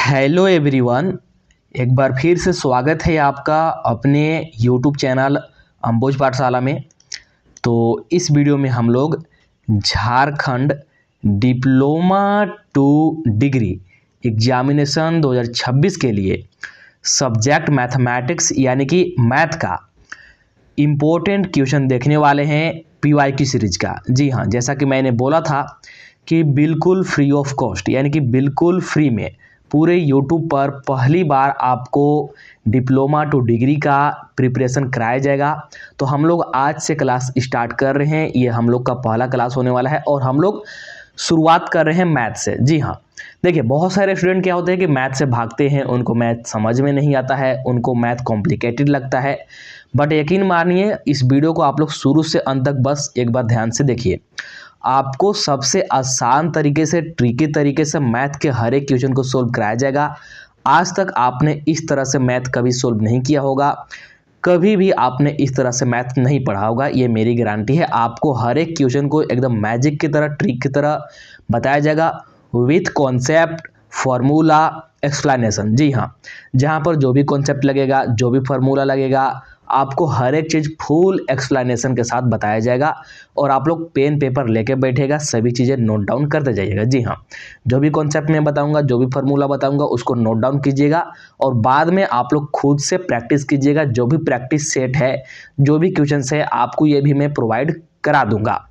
Hello everyone, एक बार फिर से स्वागत है आपका अपने यूट्यूब चैनल अंबोज पाठशाला में। तो इस वीडियो में हम लोग Jharkhand diploma two degree examination 2026 के लिए सब्जेक्ट मैथमेटिक्स यानी कि मैथ का इम्पोर्टेंट क्वेश्चन देखने वाले हैं पीवाईक्यू सीरीज का। जी हाँ, जैसा कि मैंने बोला था कि बिल्कुल फ्री ऑफ कॉस्ट यानी कि बिल्कुल फ्री में पूरे यूट्यूब पर पहली बार आपको डिप्लोमा टू डिग्री का प्रिपरेशन कराया जाएगा। तो हम लोग आज से क्लास स्टार्ट कर रहे हैं। ये हम लोग का पहला क्लास होने वाला है और हम लोग शुरुआत कर रहे हैं मैथ से। जी हाँ, देखिए बहुत सारे स्टूडेंट क्या होते हैं कि मैथ से भागते हैं, उनको मैथ समझ में नहीं आता है, उनको मैथ कॉम्प्लिकेटेड लगता है। बट यकीन मानिए, इस वीडियो को आप लोग शुरू से अंत तक बस एक बार ध्यान से देखिए। आपको सबसे आसान तरीके से, ट्रिकी तरीके से मैथ के हर एक क्वेश्चन को सोल्व कराया जाएगा। आज तक आपने इस तरह से मैथ कभी सोल्व नहीं किया होगा, कभी भी आपने इस तरह से मैथ नहीं पढ़ा होगा, ये मेरी गारंटी है। आपको हर एक क्वेश्चन को एकदम मैजिक की तरह, ट्रिक की तरह बताया जाएगा विथ कॉन्सेप्ट, फॉर्मूला, एक्सप्लेनेशन। जी हाँ, जहाँ पर जो भी कॉन्सेप्ट लगेगा, जो भी फार्मूला लगेगा, आपको हर एक चीज़ फुल एक्सप्लेनेशन के साथ बताया जाएगा और आप लोग पेन पेपर लेके बैठेगा, सभी चीज़ें नोट डाउन करते जाइएगा। जी हाँ, जो भी कॉन्सेप्ट मैं बताऊंगा, जो भी फार्मूला बताऊंगा, उसको नोट डाउन कीजिएगा और बाद में आप लोग खुद से प्रैक्टिस कीजिएगा। जो भी प्रैक्टिस सेट है, जो भी क्वेश्चन है, आपको ये भी मैं प्रोवाइड करा दूंगा।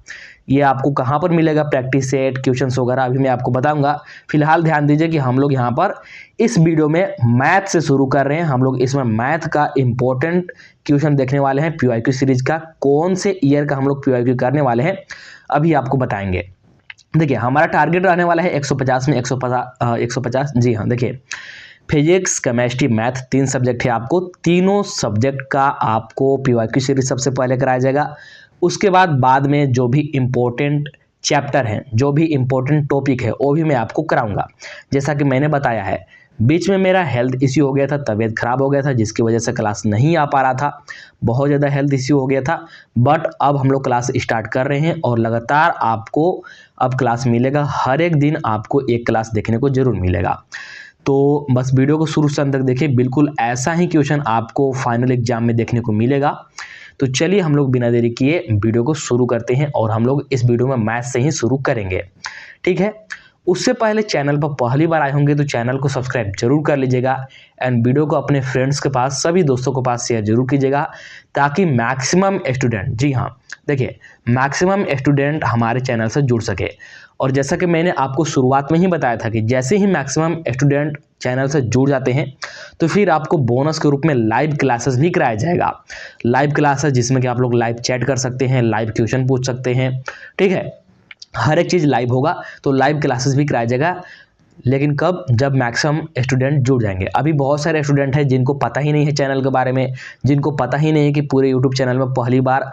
ये आपको कहाँ पर मिलेगा प्रैक्टिस सेट, क्वेश्चंस वगैरह अभी मैं आपको बताऊंगा। फिलहाल ध्यान दीजिए कि हम लोग यहाँ पर इस वीडियो में मैथ से शुरू कर रहे हैं। हम लोग इसमें मैथ का इंपॉर्टेंट क्वेश्चन देखने वाले हैं पीवाईक्यू सीरीज का। कौन से ईयर का हम लोग पीवाईक्यू करने वाले हैं अभी आपको बताएंगे। देखिए हमारा टारगेट रहने वाला है 150 में 150। जी हाँ, देखिए फिजिक्स, केमिस्ट्री, मैथ 3 सब्जेक्ट है। आपको तीनों सब्जेक्ट का आपको पीवाईक्यू सीरीज सबसे पहले कराया जाएगा। उसके बाद में जो भी इम्पोर्टेंट चैप्टर हैं, जो भी इम्पोर्टेंट टॉपिक है, वो भी मैं आपको कराऊंगा। जैसा कि मैंने बताया है, बीच में मेरा हेल्थ इश्यू हो गया था, तबीयत खराब हो गया था, जिसकी वजह से क्लास नहीं आ पा रहा था। बहुत ज़्यादा हेल्थ इश्यू हो गया था। बट अब हम लोग क्लास स्टार्ट कर रहे हैं और लगातार आपको अब क्लास मिलेगा। हर एक दिन आपको एक क्लास देखने को जरूर मिलेगा। तो बस वीडियो को शुरू से अंत तक देखिए, बिल्कुल ऐसा ही क्वेश्चन आपको फाइनल एग्जाम में देखने को मिलेगा। तो चलिए हम लोग बिना देरी किए वीडियो को शुरू करते हैं और हम लोग इस वीडियो में मैथ से ही शुरू करेंगे, ठीक है। उससे पहले चैनल पर पहली बार आए होंगे तो चैनल को सब्सक्राइब जरूर कर लीजिएगा एंड वीडियो को अपने फ्रेंड्स के पास, सभी दोस्तों के पास शेयर जरूर कीजिएगा ताकि मैक्सिमम स्टूडेंट, जी हाँ देखिए, मैक्सिमम स्टूडेंट हमारे चैनल से जुड़ सके। और जैसा कि मैंने आपको शुरुआत में ही बताया था कि जैसे ही मैक्सिमम स्टूडेंट चैनल से जुड़ जाते हैं तो फिर आपको बोनस के रूप में लाइव क्लासेस भी कराया जाएगा। लाइव क्लासेस जिसमें कि आप लोग लाइव चैट कर सकते हैं, लाइव क्वेश्चन पूछ सकते हैं, ठीक है। हर एक चीज़ लाइव होगा, तो लाइव क्लासेस भी कराया जाएगा। लेकिन कब? जब मैक्सिमम स्टूडेंट जुड़ जाएंगे। अभी बहुत सारे स्टूडेंट हैं जिनको पता ही नहीं है चैनल के बारे में, जिनको पता ही नहीं है कि पूरे यूट्यूब चैनल में पहली बार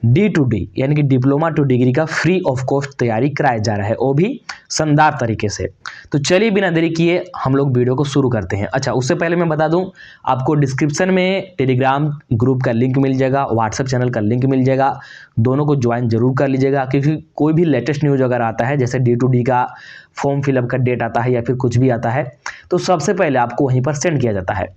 D2D यानी कि डिप्लोमा टू डिग्री का फ्री ऑफ कॉस्ट तैयारी कराया जा रहा है, वो भी शानदार तरीके से। तो चलिए बिना देरी किए हम लोग वीडियो को शुरू करते हैं। अच्छा, उससे पहले मैं बता दूं, आपको डिस्क्रिप्शन में टेलीग्राम ग्रुप का लिंक मिल जाएगा, व्हाट्सएप चैनल का लिंक मिल जाएगा। दोनों को ज्वाइन जरूर कर लीजिएगा क्योंकि कोई भी लेटेस्ट न्यूज़ अगर आता है, जैसे D2D का फॉर्म फिलअप का डेट आता है या फिर कुछ भी आता है, तो सबसे पहले आपको वहीं पर सेंड किया जाता है।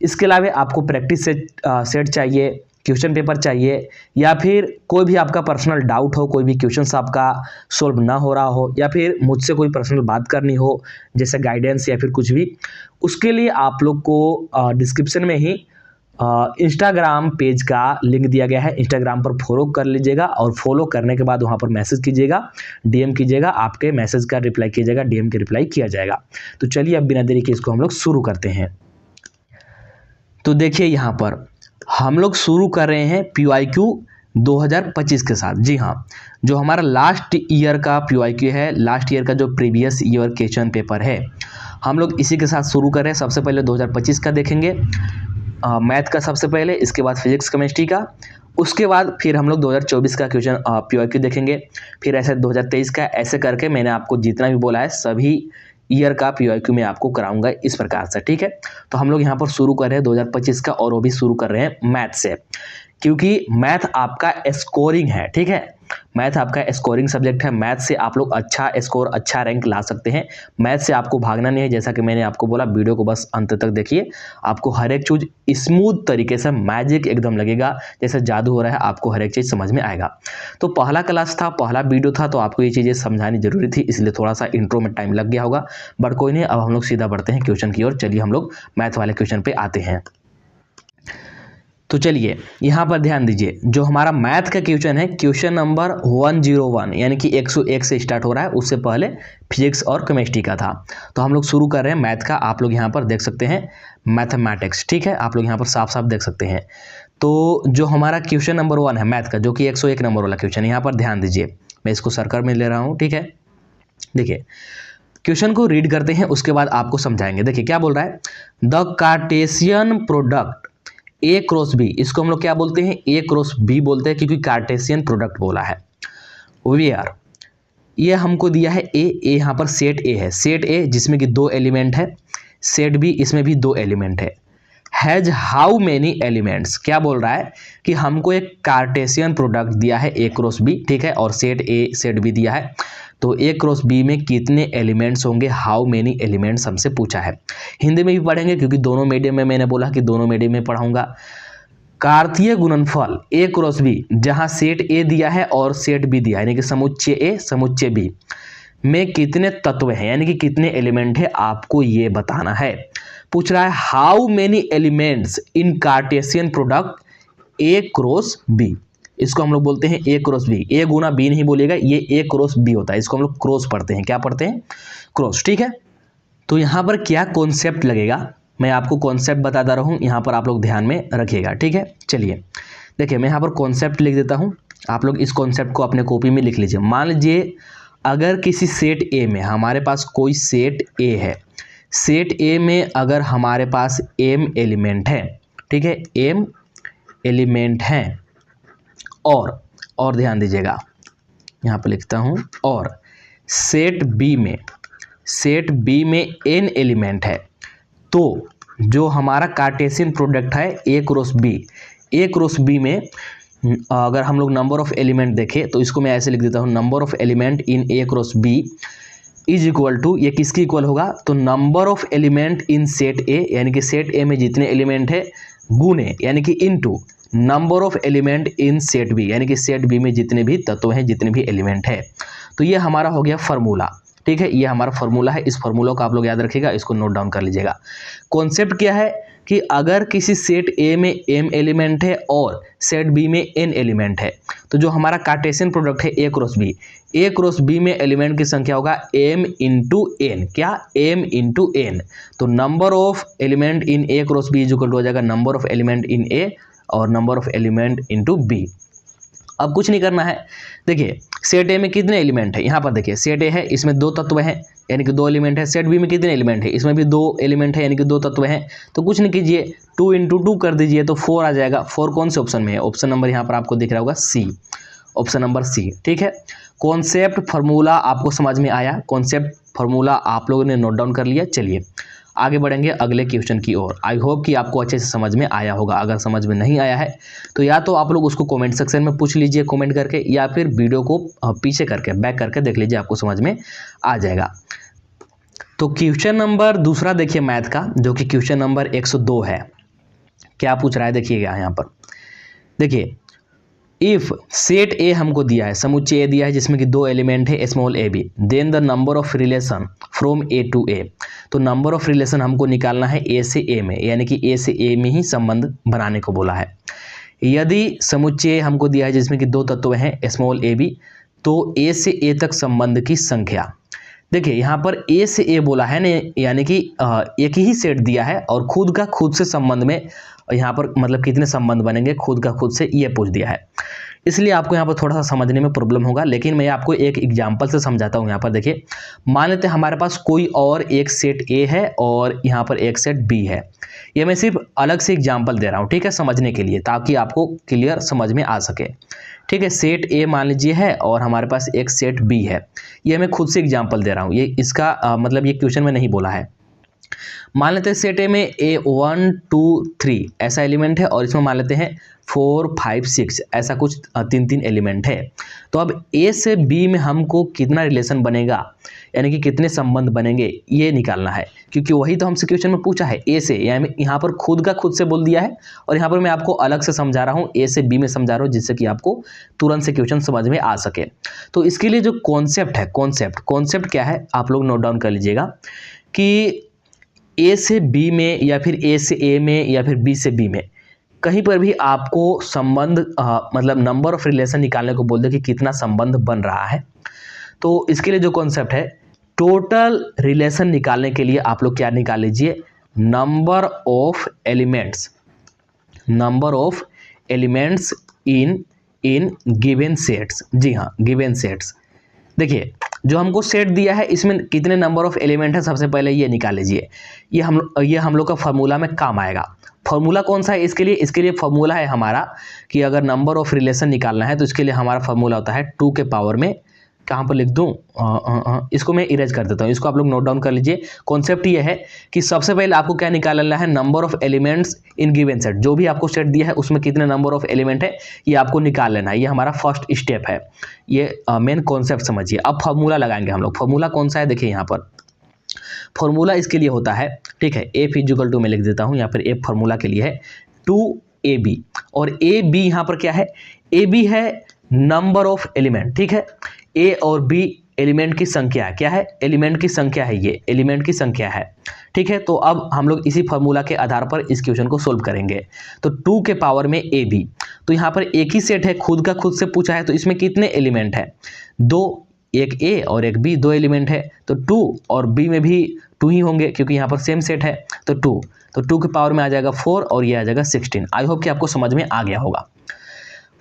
इसके अलावा आपको प्रैक्टिस सेट चाहिए, क्वेश्चन पेपर चाहिए, या फिर कोई भी आपका पर्सनल डाउट हो, कोई भी क्वेश्चन आपका सोल्व ना हो रहा हो, या फिर मुझसे कोई पर्सनल बात करनी हो जैसे गाइडेंस या फिर कुछ भी, उसके लिए आप लोग को डिस्क्रिप्शन में ही इंस्टाग्राम पेज का लिंक दिया गया है। इंस्टाग्राम पर फॉलो कर लीजिएगा और फॉलो करने के बाद वहाँ पर मैसेज कीजिएगा, डीएम कीजिएगा, आपके मैसेज का रिप्लाई कीजिएगा, डीएम के रिप्लाई किया जाएगा। तो चलिए अब बिना देरी के इसको हम लोग शुरू करते हैं। तो देखिए यहाँ पर हम लोग शुरू कर रहे हैं पीवाईक्यू 2025 के साथ। जी हाँ, जो हमारा लास्ट ईयर का पीवाईक्यू है, लास्ट ईयर का जो प्रीवियस ईयर क्वेश्चन पेपर है, हम लोग इसी के साथ शुरू कर रहे हैं। सबसे पहले 2025 का देखेंगे, मैथ का सबसे पहले, इसके बाद फिजिक्स केमिस्ट्री का, उसके बाद फिर हम लोग 2024 का क्वेश्चन पीवाईक्यू देखेंगे, फिर ऐसे 2023 का, ऐसे करके मैंने आपको जितना भी बोला है सभी ईयर का पीवाईक्यू मैं आपको कराऊंगा इस प्रकार से, ठीक है। तो हम लोग यहाँ पर शुरू कर रहे हैं 2025 का और वो भी शुरू कर रहे हैं मैथ से, क्योंकि मैथ आपका स्कोरिंग है, ठीक है। मैथ आपका स्कोरिंग सब्जेक्ट है, मैथ से आप लोग अच्छा स्कोर, अच्छा रैंक ला सकते हैं। मैथ से आपको भागना नहीं है, जैसा कि मैंने आपको बोला, वीडियो को बस अंत तक देखिए, आपको हर एक चीज़ स्मूथ तरीके से, मैजिक एकदम लगेगा, जैसे जादू हो रहा है, आपको हर एक चीज़ समझ में आएगा। तो पहला क्लास था, पहला वीडियो था, तो आपको ये चीज़ें समझानी जरूरी थी, इसलिए थोड़ा सा इंट्रो में टाइम लग गया होगा, बट कोई नहीं। अब हम लोग सीधा बढ़ते हैं क्वेश्चन की ओर। चलिए हम लोग मैथ वाले क्वेश्चन पे आते हैं। तो चलिए यहाँ पर ध्यान दीजिए, जो हमारा मैथ का क्वेश्चन है, क्वेश्चन नंबर 101, यानी कि 101 से स्टार्ट हो रहा है, उससे पहले फिजिक्स और केमिस्ट्री का था। तो हम लोग शुरू कर रहे हैं मैथ का। आप लोग यहाँ पर देख सकते हैं मैथमेटिक्स, ठीक है, आप लोग यहाँ पर साफ साफ देख सकते हैं। तो जो हमारा क्वेश्चन नंबर 1 है मैथ का, जो कि 101 नंबर वाला क्वेश्चन, यहाँ पर ध्यान दीजिए, मैं इसको सर्कल में ले रहा हूँ, ठीक है। देखिए क्वेश्चन को रीड करते हैं, उसके बाद आपको समझाएंगे। देखिए क्या बोल रहा है, the Cartesian product A cross B, इसको हम लोग क्या बोलते हैं, ए क्रॉस बी बोलते हैं, क्योंकि कार्टेशियन प्रोडक्ट बोला है। वेयर ये हमको दिया है ए यहाँ पर सेट ए है, सेट ए जिसमें कि 2 एलिमेंट है, सेट बी इसमें भी 2 एलिमेंट है। हैज हाउ मेनी एलिमेंट्स, क्या बोल रहा है कि हमको एक कार्टेशियन प्रोडक्ट दिया है ए क्रॉस बी, ठीक है, और सेट ए सेट बी दिया है। तो ए क्रॉस बी में कितने एलिमेंट्स होंगे, हाउ मेनी एलिमेंट्स हमसे पूछा है। हिंदी में भी पढ़ेंगे, क्योंकि दोनों मीडियम में, मैंने बोला कि दोनों मीडियम में पढ़ाऊंगा। कार्तीय गुणनफल ए क्रॉस बी, जहां सेट ए दिया है और सेट बी दिया है, यानी कि समुच्चय ए समुच्चय बी में कितने तत्व हैं, यानी कि कितने एलिमेंट है, आपको ये बताना है। पूछ रहा है how many elements in Cartesian product A cross B, इसको हम लोग बोलते हैं ए क्रॉस बी। ए गुना बी नहीं बोलिएगा, ये ए क्रॉस बी होता है, इसको हम लोग क्रॉस पढ़ते हैं, क्या पढ़ते हैं, क्रॉस, ठीक है। तो यहाँ पर क्या कॉन्सेप्ट लगेगा, मैं आपको कॉन्सेप्ट बताता रहूँ, यहाँ पर आप लोग ध्यान में रखिएगा, ठीक है। चलिए देखिए, मैं यहाँ पर कॉन्सेप्ट लिख देता हूँ, आप लोग इस कॉन्सेप्ट को अपने कॉपी में लिख लीजिए। मान लीजिए अगर किसी सेट ए में, हमारे पास कोई सेट ए है, सेट ए में अगर हमारे पास एम एलिमेंट है, ठीक है, एम एलिमेंट हैं, और ध्यान दीजिएगा, यहाँ पर लिखता हूँ, और सेट बी में एन एलिमेंट है, तो जो हमारा कार्टेशियन प्रोडक्ट है ए क्रॉस बी में अगर हम लोग नंबर ऑफ एलिमेंट देखें, तो इसको मैं ऐसे लिख देता हूँ, number of element in A cross B is equal to, ये किसकी इक्वल होगा, तो number of element in set A, यानी कि सेट ए में जितने एलिमेंट है, गुने, यानी कि into number of element in set B, यानी कि सेट बी में जितने भी तत्व हैं, जितने भी एलिमेंट है। तो ये हमारा हो गया फार्मूला, ठीक है, ये हमारा फार्मूला है। इस फार्मूला को आप लोग याद रखिएगा, इसको नोट डाउन कर लीजिएगा। कॉन्सेप्ट क्या है कि अगर किसी सेट ए में एम एलिमेंट है और सेट बी में एन एलिमेंट है, तो जो हमारा कार्टेशियन प्रोडक्ट है ए क्रॉस बी में एलिमेंट की संख्या होगा एम इंटू एन, क्या, एम इंटू एन। तो number of element in A cross B is equal to हो जाएगा number of element in A और number of element into B. अब कुछ नहीं करना है, देखिए सेट ए में कितने एलिमेंट है, यहाँ पर देखिए सेट ए है, इसमें 2 तत्व हैं, यानी कि 2 एलिमेंट है। सेट बी में कितने एलिमेंट है, इसमें भी 2 एलिमेंट है, यानी कि 2 तत्व हैं। तो कुछ नहीं कीजिए, 2 इंटू 2 कर दीजिए, तो 4 आ जाएगा। 4 कौन से ऑप्शन में है, ऑप्शन नंबर यहाँ पर आपको दिख रहा होगा सी, ऑप्शन नंबर सी, ठीक है। कॉन्सेप्ट फार्मूला आपको समझ में आया, कॉन्सेप्ट फार्मूला आप लोगों ने नोट डाउन कर लिया। चलिए आगे बढ़ेंगे अगले क्वेश्चन की ओर। आई होप कि आपको अच्छे से समझ में आया होगा। अगर समझ में नहीं आया है तो या तो आप लोग उसको कमेंट सेक्शन में पूछ लीजिए कमेंट करके, या फिर वीडियो को पीछे करके बैक करके देख लीजिए, आपको समझ में आ जाएगा। तो क्वेश्चन नंबर दूसरा देखिए मैथ का, जो कि क्वेश्चन नंबर 102 है। क्या पूछ रहा है देखिएगा यहाँ पर, देखिए इफ सेट ए हमको दिया है, समुच्चय ए दिया है जिसमें कि 2 एलिमेंट है small A B, then the number of relation from A to A. तो नंबर ऑफ रिलेशन हमको निकालना है ए से ए में, यानी कि ए से ए में ही संबंध बनाने को बोला है। यदि समुच्चय हमको दिया है जिसमें कि 2 तत्व हैं स्मॉल ए बी, तो ए से ए तक संबंध की संख्या, देखिए यहाँ पर ए से ए बोला है ना, यानी कि एक ही सेट दिया है और खुद का खुद से संबंध में यहाँ पर मतलब कितने संबंध बनेंगे खुद का खुद से, ये पूछ दिया है। इसलिए आपको यहाँ पर थोड़ा सा समझने में प्रॉब्लम होगा, लेकिन मैं आपको एक एग्जांपल से समझाता हूँ। यहाँ पर देखिए, मान लेते हैं हमारे पास कोई और एक सेट ए है और यहाँ पर एक सेट बी है। ये मैं सिर्फ अलग से एग्जांपल दे रहा हूँ, ठीक है, समझने के लिए, ताकि आपको क्लियर समझ में आ सके। ठीक है, सेट ए मान लीजिए है और हमारे पास एक सेट बी है। ये मैं खुद से एग्जांपल दे रहा हूँ, ये इसका मतलब ये क्वेश्चन में नहीं बोला है। मान लेते हैं सेट ए में A1 2 3 ऐसा एलिमेंट है और इसमें मान लेते हैं 4 5 6 ऐसा कुछ 3 एलिमेंट है। तो अब ए से बी में हमको कितना रिलेशन बनेगा, यानी कि कितने संबंध बनेंगे, ये निकालना है, क्योंकि वही तो हमसे क्वेश्चन में पूछा है ए से, यानी यहाँ पर खुद का खुद से बोल दिया है और यहाँ पर मैं आपको अलग से समझा रहा हूँ, ए से बी में समझा रहा हूँ, जिससे कि आपको तुरंत से क्वेश्चन समझ में आ सके। तो इसके लिए जो कॉन्सेप्ट है, कॉन्सेप्ट क्या है आप लोग नोट डाउन कर लीजिएगा कि ए से बी में या फिर ए से ए में या फिर बी से बी में कहीं पर भी आपको संबंध मतलब नंबर ऑफ रिलेशन निकालने को बोल दे कि कितना संबंध बन रहा है, तो इसके लिए जो कॉन्सेप्ट है टोटल रिलेशन निकालने के लिए आप लोग क्या निकाल लीजिए, number of elements in given sets. जी हाँ, गिवन सेट्स। देखिए जो हमको सेट दिया है इसमें कितने नंबर ऑफ एलिमेंट है, सबसे पहले ये निकाल लीजिए। ये हम लोग का फार्मूला में काम आएगा। फार्मूला कौन सा है इसके लिए फार्मूला है हमारा कि अगर नंबर ऑफ रिलेशन निकालना है तो इसके लिए हमारा फार्मूला होता है 2 के पावर में, कहाँ पर लिख दूँ, इसको मैं इरेज कर देता हूँ, इसको आप लोग नोट डाउन कर लीजिए। कॉन्सेप्ट ये है कि सबसे पहले आपको क्या निकालना है, number of elements in given set. जो भी आपको सेट दिया है उसमें कितने नंबर ऑफ एलिमेंट है ये आपको निकाल लेना है, ये हमारा फर्स्ट स्टेप है। ये मेन कॉन्सेप्ट समझिए। अब फार्मूला लगाएंगे हम लोग। फार्मूला कौन सा है, देखिए यहाँ पर फार्मूला इसके लिए होता है, ठीक है, एफ इक्वल टू मैं लिख देता हूँ यहाँ पर, एफ फार्मूला के लिए है 2AB और AB यहाँ पर क्या है, AB है नंबर ऑफ एलिमेंट, ठीक है, ए और बी एलिमेंट की संख्या क्या है, एलिमेंट की संख्या है, ये एलिमेंट की संख्या है, ठीक है। तो अब हम लोग इसी फार्मूला के आधार पर इस क्वेश्चन को सोल्व करेंगे। तो 2 के पावर में ए बी, तो यहाँ पर एक ही सेट है, खुद का खुद से पूछा है, तो इसमें कितने एलिमेंट है, 2, एक ए और एक बी, 2 एलिमेंट है, तो 2 और बी में भी 2 ही होंगे क्योंकि यहाँ पर सेम सेट है, तो 2 के पावर में आ जाएगा 4 और ये आ जाएगा 16। आई होप कि आपको समझ में आ गया होगा।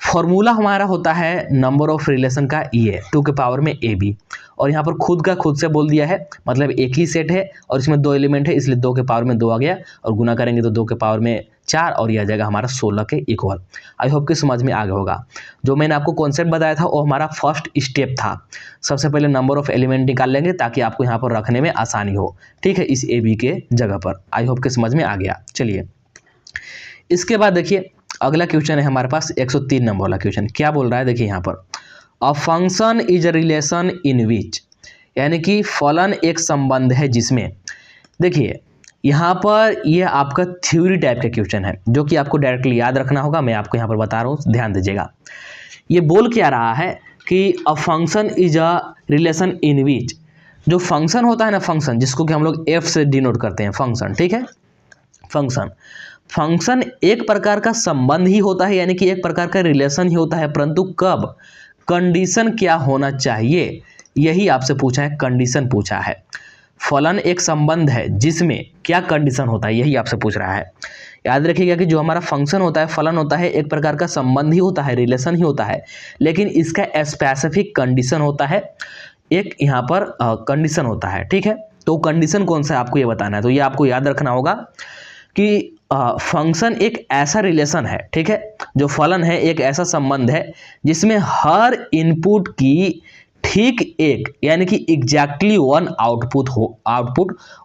फॉर्मूला हमारा होता है नंबर ऑफ रिलेशन का, ये 2 के पावर में ए बी, और यहाँ पर खुद का खुद से बोल दिया है, मतलब एक ही सेट है और इसमें 2 एलिमेंट है, इसलिए 2 के पावर में 2 आ गया और गुना करेंगे तो 2 के पावर में 4 और ये आ जाएगा हमारा 16 के इक्वल। आई होप कि समझ में आ गया होगा। जो मैंने आपको कॉन्सेप्ट बताया था वो हमारा फर्स्ट स्टेप था। सबसे पहले नंबर ऑफ एलिमेंट निकाल लेंगे ताकि आपको यहाँ पर रखने में आसानी हो, ठीक है, इस ए बी के जगह पर। आई होप कि समझ में आ गया। चलिए इसके बाद देखिए अगला क्वेश्चन है हमारे पास 103 नंबर वाला क्वेश्चन। क्या बोल रहा है, देखिए यहाँ पर a function is a relation in which, यानी कि फलन एक संबंध है जिसमें, देखिए यहाँ पर यह आपका थ्योरी टाइप का क्वेश्चन है जो कि आपको डायरेक्टली याद रखना होगा। मैं आपको यहाँ पर बता रहा हूँ, ध्यान दीजिएगा। ये बोल क्या रहा है कि a function is a relation in which, जो फंक्शन होता है ना, फंक्शन जिसको कि हम लोग एफ से डिनोट करते हैं, फंक्शन, ठीक है, फंक्शन एक प्रकार का संबंध ही होता है, यानी कि एक प्रकार का रिलेशन ही होता है, परंतु कब, कंडीशन क्या होना चाहिए, यही आपसे पूछा है, कंडीशन पूछा है। फलन एक संबंध है जिसमें क्या कंडीशन होता है, यही आपसे पूछ रहा है। याद रखिएगा कि जो हमारा फंक्शन होता है, फलन होता है, एक प्रकार का संबंध ही होता है, रिलेशन ही होता है, लेकिन इसका स्पेसिफिक कंडीशन होता है, एक यहाँ पर कंडीशन होता है, ठीक है। तो कंडीशन कौन सा है आपको ये बताना है, तो ये आपको याद रखना होगा कि फंक्शन एक ऐसा रिलेशन है, ठीक है, जो फलन है एक ऐसा संबंध है जिसमें हर इनपुट की ठीक एक, यानी कि एग्जैक्टली 1 आउटपुट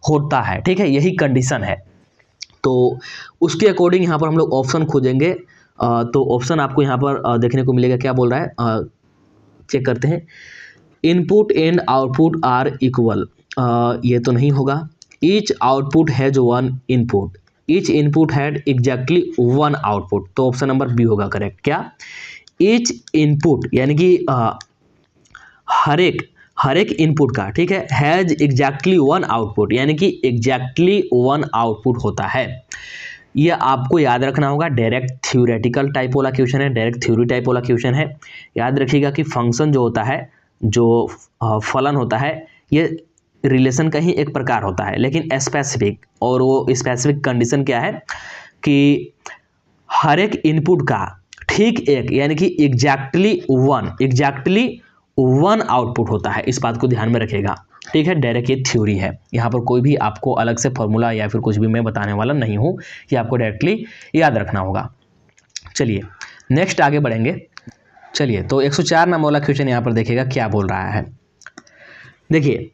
होता है, ठीक है, यही कंडीशन है। तो उसके अकॉर्डिंग यहाँ पर हम लोग ऑप्शन खोजेंगे। तो ऑप्शन आपको यहाँ पर देखने को मिलेगा, क्या बोल रहा है, चेक करते हैं। Input and output are equal, ये तो नहीं होगा। Each output has 1 input, each input had exactly 1 output, तो ऑप्शन नंबर बी होगा करेक्ट। क्या, ईच इनपुट यानी कि हर एक इनपुट का, ठीक है, हैज एग्जैक्टली 1 आउटपुट, यानी कि एग्जैक्टली 1 आउटपुट होता है। ये आपको याद रखना होगा। डायरेक्ट थ्योरेटिकल टाइप वाला क्वेश्चन है, डायरेक्ट थ्योरी टाइप वाला क्वेश्चन है। याद रखिएगा कि फंक्शन जो होता है, जो फलन होता है, ये रिलेशन का ही एक प्रकार होता है, लेकिन स्पेसिफिक, और वो स्पेसिफिक कंडीशन क्या है कि हर एक इनपुट का ठीक एक, यानी कि एग्जैक्टली 1 आउटपुट होता है। इस बात को ध्यान में रखिएगा, ठीक है। डायरेक्ट ये थ्योरी है, यहाँ पर कोई भी आपको अलग से फॉर्मूला या फिर कुछ भी मैं बताने वाला नहीं हूँ, ये आपको डायरेक्टली याद रखना होगा। चलिए नेक्स्ट आगे बढ़ेंगे। चलिए तो 104 नंबर वाला क्वेश्चन यहाँ पर देखिएगा क्या बोल रहा है। देखिए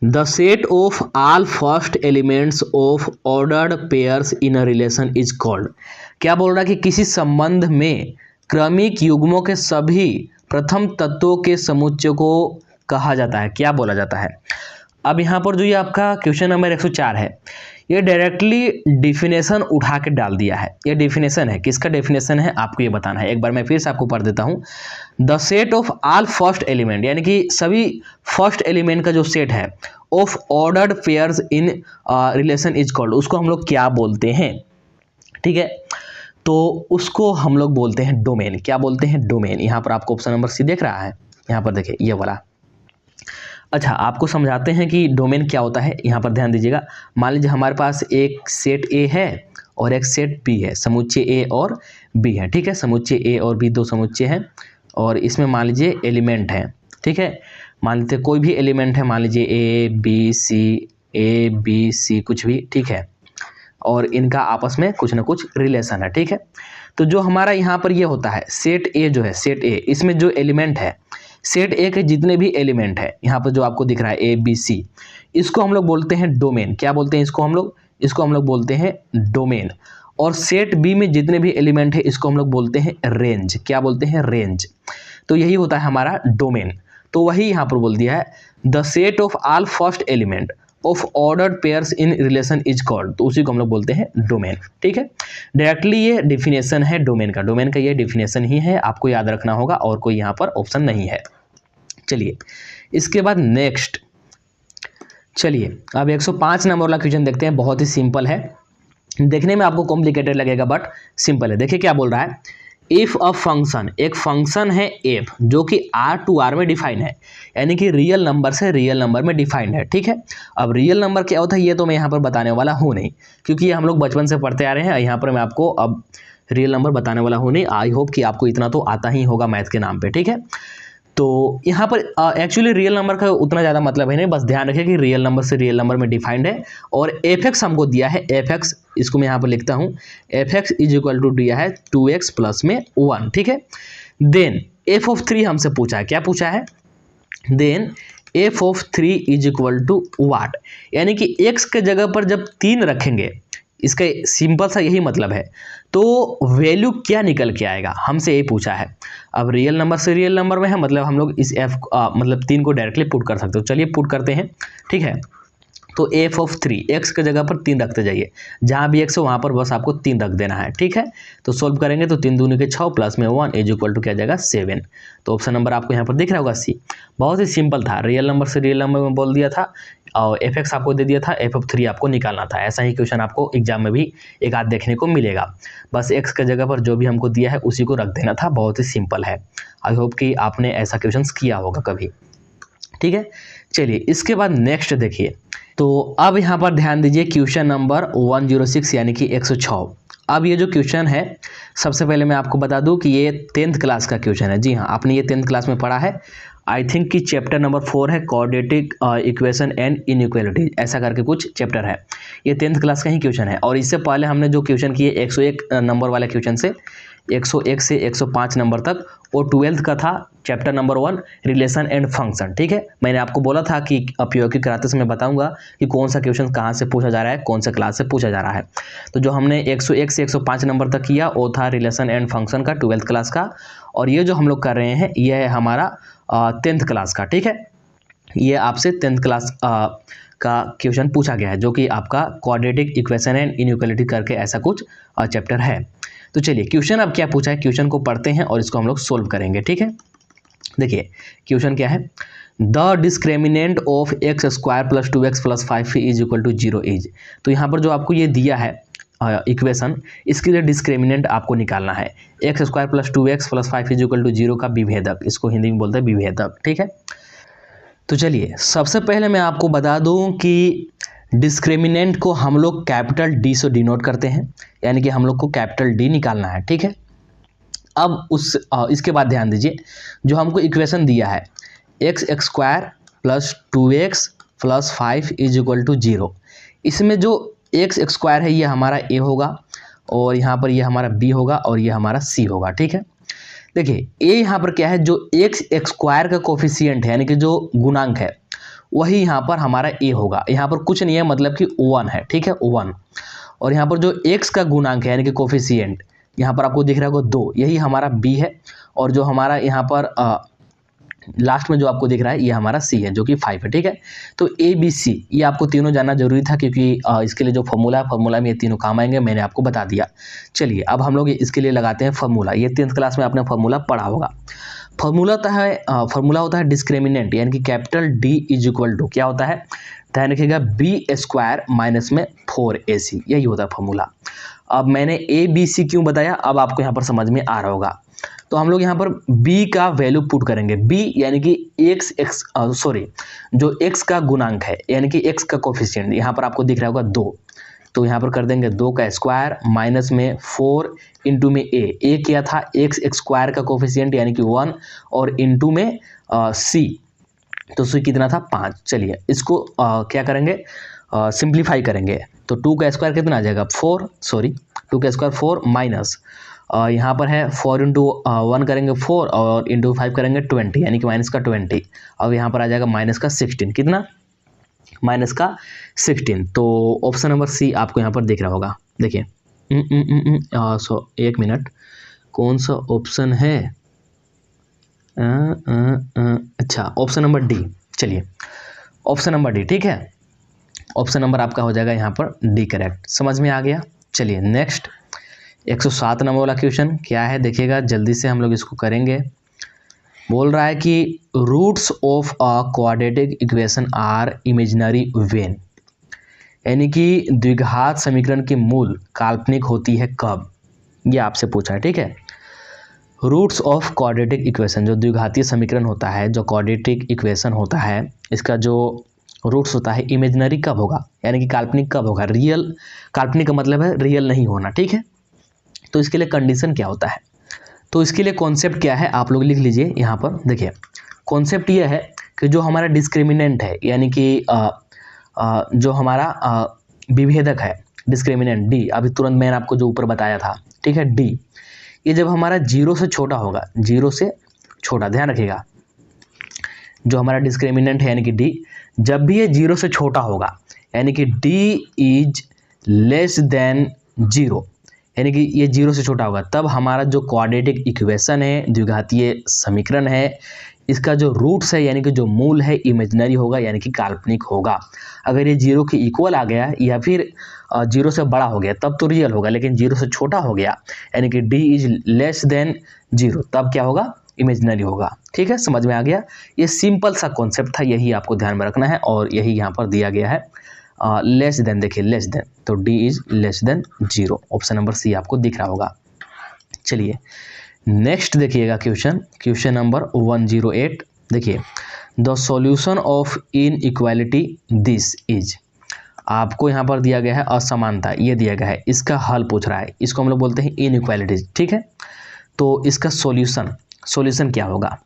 the set of all first elements of ordered pairs in a relation is called. क्या बोल रहा है कि किसी संबंध में क्रमिक युग्मों के सभी प्रथम तत्वों के समुच्चय को कहा जाता है, क्या बोला जाता है। अब यहाँ पर जो ये आपका क्वेश्चन नंबर 104 है, ये डायरेक्टली डिफिनेशन उठा के डाल दिया है। ये डिफिनेशन है, किसका डिफिनेशन है आपको ये बताना है। एक बार मैं फिर से आपको पढ़ देता हूँ। The set of all first element, यानी कि सभी फर्स्ट एलिमेंट का जो सेट है of ordered pairs in relation is called, उसको हम लोग क्या बोलते हैं, ठीक है। तो उसको हम लोग बोलते हैं डोमेन। क्या बोलते हैं, डोमेन। यहाँ पर आपको ऑप्शन नंबर सी दिख रहा है, यहाँ पर देखिए ये वाला। अच्छा, आपको समझाते हैं कि डोमेन क्या होता है। यहाँ पर ध्यान दीजिएगा। मान लीजिए हमारे पास एक सेट ए है और एक सेट बी है, समुच्चय ए और बी है, ठीक है। समुच्चय ए और बी दो समुच्चय हैं और इसमें मान लीजिए एलिमेंट है, ठीक है। मान लीजिए कोई भी एलिमेंट है, मान लीजिए ए बी सी कुछ भी, ठीक है। और इनका आपस में कुछ ना कुछ रिलेशन है, ठीक है। तो जो हमारा यहाँ पर ये होता है सेट ए, जो है सेट ए, इसमें जो एलिमेंट है, सेट ए के जितने भी एलिमेंट है यहाँ पर जो आपको दिख रहा है ए बी सी, इसको हम लोग बोलते हैं डोमेन। क्या बोलते हैं इसको हम लोग, इसको हम लोग बोलते हैं डोमेन। और सेट बी में जितने भी एलिमेंट है इसको हम लोग बोलते हैं रेंज। क्या बोलते हैं, रेंज। तो यही होता है हमारा डोमेन। तो वही यहाँ पर बोल दिया है the set of all first element of ordered pairs in relation is called, तो उसी को हम लोग बोलते हैं डोमेन, ठीक है। डायरेक्टली ये डिफिनेशन है डोमेन का। डोमेन का ये डिफिनेशन ही है, आपको याद रखना होगा, और कोई यहाँ पर ऑप्शन नहीं है। चलिए इसके बाद नेक्स्ट, चलिए अब 105 नंबर वाला क्वेश्चन देखते हैं। बहुत ही सिंपल है, देखने में आपको कॉम्प्लिकेटेड लगेगा बट सिंपल है। देखिए क्या बोल रहा है, इफ अ फंक्शन, एक फंक्शन है एफ जो कि आर टू आर में डिफाइन है, यानी कि रियल नंबर से रियल नंबर में डिफाइंड है, ठीक है। अब रियल नंबर क्या होता है ये तो मैं यहाँ पर बताने वाला हूँ नहीं, क्योंकि ये हम लोग बचपन से पढ़ते आ रहे हैं। यहाँ पर मैं आपको अब रियल नंबर बताने वाला हूँ नहीं। आई होप कि आपको इतना तो आता ही होगा मैथ के नाम पे, ठीक है। तो यहाँ पर एक्चुअली रियल नंबर का उतना ज़्यादा मतलब है नहीं, बस ध्यान रखिए कि रियल नंबर से रियल नंबर में डिफाइंड है। और एफ एक्स हमको दिया है, एफ एक्स, इसको मैं यहाँ पर लिखता हूँ, F X is equal to दिया है 2x प्लस में 1, ठीक है। देन एफ ऑफ 3 हमसे पूछा है, क्या पूछा है, then F of 3 is equal to what, यानी कि x के जगह पर जब 3 रखेंगे, इसका सिंपल सा यही मतलब है, तो वैल्यू क्या निकल के आएगा, हमसे यही पूछा है। अब रियल नंबर से रियल नंबर में है, मतलब हम लोग इस एफ मतलब 3 को डायरेक्टली पुट कर सकते हो। चलिए पुट करते हैं, ठीक है। तो एफ ऑफ 3 एक्स की जगह पर 3 रखते जाइए, जहाँ भी एक्स हो वहाँ पर बस आपको 3 रख देना है, ठीक है। तो सोल्व करेंगे तो 3 दूनी के 6 प्लस में 1 इज इक्वल टू क्या जाएगा 7। तो ऑप्शन नंबर आपको यहाँ पर दिख रहा होगा सी। बहुत ही सिंपल था, रियल नंबर से रियल नंबर में बोल दिया था और एफ एक्स आपको दे दिया था, एफ ऑफ 3 आपको निकालना था। ऐसा ही क्वेश्चन आपको एग्जाम में भी एक आध देखने को मिलेगा। बस एक्स की जगह पर जो भी हमको दिया है उसी को रख देना था, बहुत ही सिंपल है। आई होप कि आपने ऐसा क्वेश्चन किया होगा कभी, ठीक है। चलिए इसके बाद नेक्स्ट देखिए। तो अब यहाँ पर ध्यान दीजिए, क्वेश्चन नंबर 106 यानी कि 106। अब ये जो क्वेश्चन है, सबसे पहले मैं आपको बता दूं कि ये 10th क्लास का क्वेश्चन है। जी हाँ, आपने ये 10th क्लास में पढ़ा है। आई थिंक कि चैप्टर नंबर 4 है, क्वाड्रेटिक इक्वेशन एंड इनइक्वालिटी, ऐसा करके कुछ चैप्टर है। ये 10th क्लास का ही क्वेश्चन है। और इससे पहले हमने जो क्वेश्चन किए 101 नंबर वाले क्वेश्चन से 101 से 105 नंबर तक, वो 12th का था, chapter number 1 relation and function, ठीक है। मैंने आपको बोला था कि पीओक्यू कराते समय बताऊंगा कि कौन सा क्वेश्चन कहाँ से पूछा जा रहा है, कौन सा क्लास से पूछा जा रहा है। तो जो हमने 101 से 105 नंबर तक किया वो था रिलेशन एंड फंक्शन का 12th क्लास का। और ये जो हम लोग कर रहे हैं ये है हमारा 10th क्लास का, ठीक है। ये आपसे 10th क्लास का क्वेश्चन पूछा गया है, जो कि आपका क्वाड्रेटिक इक्वेशन एंड इनइक्वालिटी करके ऐसा कुछ चैप्टर है। तो चलिए क्वेश्चन अब क्या पूछा है, क्वेश्चन को पढ़ते हैं और इसको हम लोग सोल्व करेंगे, ठीक है। देखिए क्वेश्चन क्या है, the discriminant of X square plus 2x plus 5 is equal to 0 is. तो यहाँ पर जो आपको ये दिया है इक्वेशन, इसके लिए डिस्क्रिमिनेंट आपको निकालना है। X square plus 2x plus 5 is equal to 0 का विभेदक, इसको हिंदी में बोलते हैं विभेदक, ठीक है। तो चलिए सबसे पहले मैं आपको बता दूं कि डिस्क्रिमिनेंट को हम लोग कैपिटल डी से डिनोट करते हैं, यानी कि हम लोग को कैपिटल डी निकालना है, ठीक है। अब इसके बाद ध्यान दीजिए, जो हमको इक्वेशन दिया है X square plus 2x plus 5 is equal to 0, इसमें जो एक्स स्क्वायर है ये हमारा ए होगा, और यहाँ पर ये हमारा बी होगा, और ये हमारा सी होगा, ठीक है। देखिए ए यहाँ पर क्या है, जो एक्स स्क्वायर का कोफिशिएंट है यानी कि जो गुणांक है वही यहाँ पर हमारा ए होगा। यहाँ पर कुछ नहीं है, मतलब कि 1 है, ठीक है, 1। और यहाँ पर जो x का गुणांक है यानी कि कोफिशिएंट, यहाँ पर आपको दिख रहा होगा 2, यही हमारा b है। और जो हमारा यहाँ पर लास्ट में जो आपको दिख रहा है ये हमारा c है, जो कि 5 है, ठीक है। तो a b c ये आपको तीनों जानना जरूरी था, क्योंकि इसके लिए जो फॉर्मूला में ये तीनों काम आएंगे, मैंने आपको बता दिया। चलिए अब हम लोग इसके लिए लगाते हैं फॉर्मूला। ये 10th क्लास में आपने फॉर्मूला पढ़ा होगा। फॉर्मूला होता है डिस्क्रिमिनेंट, यानी कि capital D is equal to क्या होता है, ध्यान रखिएगा, b² माइनस में 4ac, यही होता है फॉर्मूला। अब मैंने ABC क्यों बताया, अब आपको यहाँ पर समझ में आ रहा होगा। तो हम लोग यहाँ पर b का वैल्यू पुट करेंगे, b यानी कि जो x का गुणांक है, यानी कि x का कोफिशिएंट, यहाँ पर आपको दिख रहा होगा 2, तो यहाँ पर कर देंगे 2 का स्क्वायर माइनस में 4 इंटू में a क्या था, x स्क्वायर का कोफिशिएंट यानी कि 1, और इंटू में c, तो c कितना था 5। चलिए इसको क्या करेंगे, सिंप्लीफाई करेंगे। तो 2 का स्क्वायर कितना आ जाएगा 2 का स्क्वायर 4 माइनस यहाँ पर है 4 इंटू 1 करेंगे 4 और इंटू 5 करेंगे 20, यानी कि माइनस का 20। अब यहाँ पर आ जाएगा माइनस का 16, कितना, माइनस का 16। तो ऑप्शन नंबर सी आपको यहाँ पर दिख रहा होगा। देखिए एक मिनट, कौन सा ऑप्शन है, अच्छा ऑप्शन नंबर डी। चलिए ऑप्शन नंबर डी, ठीक है, ऑप्शन नंबर आपका हो जाएगा यहाँ पर डी करेक्ट। समझ में आ गया। चलिए नेक्स्ट 107 नंबर वाला क्वेश्चन क्या है, देखिएगा जल्दी से हम लोग इसको करेंगे। बोल रहा है कि roots of a quadratic equation are imaginary when, यानी कि द्विघात समीकरण की मूल काल्पनिक होती है कब, ये आपसे पूछा है, ठीक है। रूट्स ऑफ क्वाड्रेटिक इक्वेशन, जो द्विघातीय समीकरण होता है, जो क्वाड्रेटिक इक्वेशन होता है, इसका जो रूट्स होता है इमेजिनरी कब होगा, यानी कि काल्पनिक कब होगा। रियल, काल्पनिक का मतलब है रियल नहीं होना, ठीक है। तो इसके लिए कंडीशन क्या होता है, तो इसके लिए कॉन्सेप्ट क्या है आप लोग लिख लीजिए यहाँ पर। देखिए कॉन्सेप्ट ये है कि जो हमारा डिस्क्रिमिनेंट है, यानी कि जो हमारा विभेदक है, डिस्क्रिमिनेंट डी, अभी तुरंत मैंने आपको जो ऊपर बताया था, ठीक है, डी, ये जब हमारा 0 से छोटा होगा, 0 से छोटा, ध्यान रखिएगा, जो हमारा डिस्क्रिमिनेंट है यानी कि डी, जब भी ये 0 से छोटा होगा, यानी कि डी इज लेस देन 0, यानी कि ये 0 से छोटा होगा, तब हमारा जो क्वाड्रेटिक इक्वेशन है, द्विघातीय समीकरण है, इसका जो रूट्स है यानी कि जो मूल है इमेजिनरी होगा, यानी कि काल्पनिक होगा। अगर ये 0 के इक्वल आ गया या फिर 0 से बड़ा हो गया तब तो रियल होगा, लेकिन 0 से छोटा हो गया यानी कि डी इज लेस देन 0, तब क्या होगा, इमेजिनरी होगा। ठीक है, समझ में आ गया। ये सिंपल सा कॉन्सेप्ट था, यही आपको ध्यान में रखना है, और यही यहाँ पर दिया गया है। लेस देन, देखिए लेस देन, तो D is less than 0, option number C आपको दिख रहा होगा। चलिए नेक्स्ट देखिएगा क्वेश्चन नंबर 108। देखिए the solution of inequality this is, आपको यहाँ पर दिया गया है असमानता, ये दिया गया है, इसका हल पूछ रहा है, इसको हम लोग बोलते हैं इनइक्वालिटीज। ठीक है, तो इसका सॉल्यूशन क्या होगा।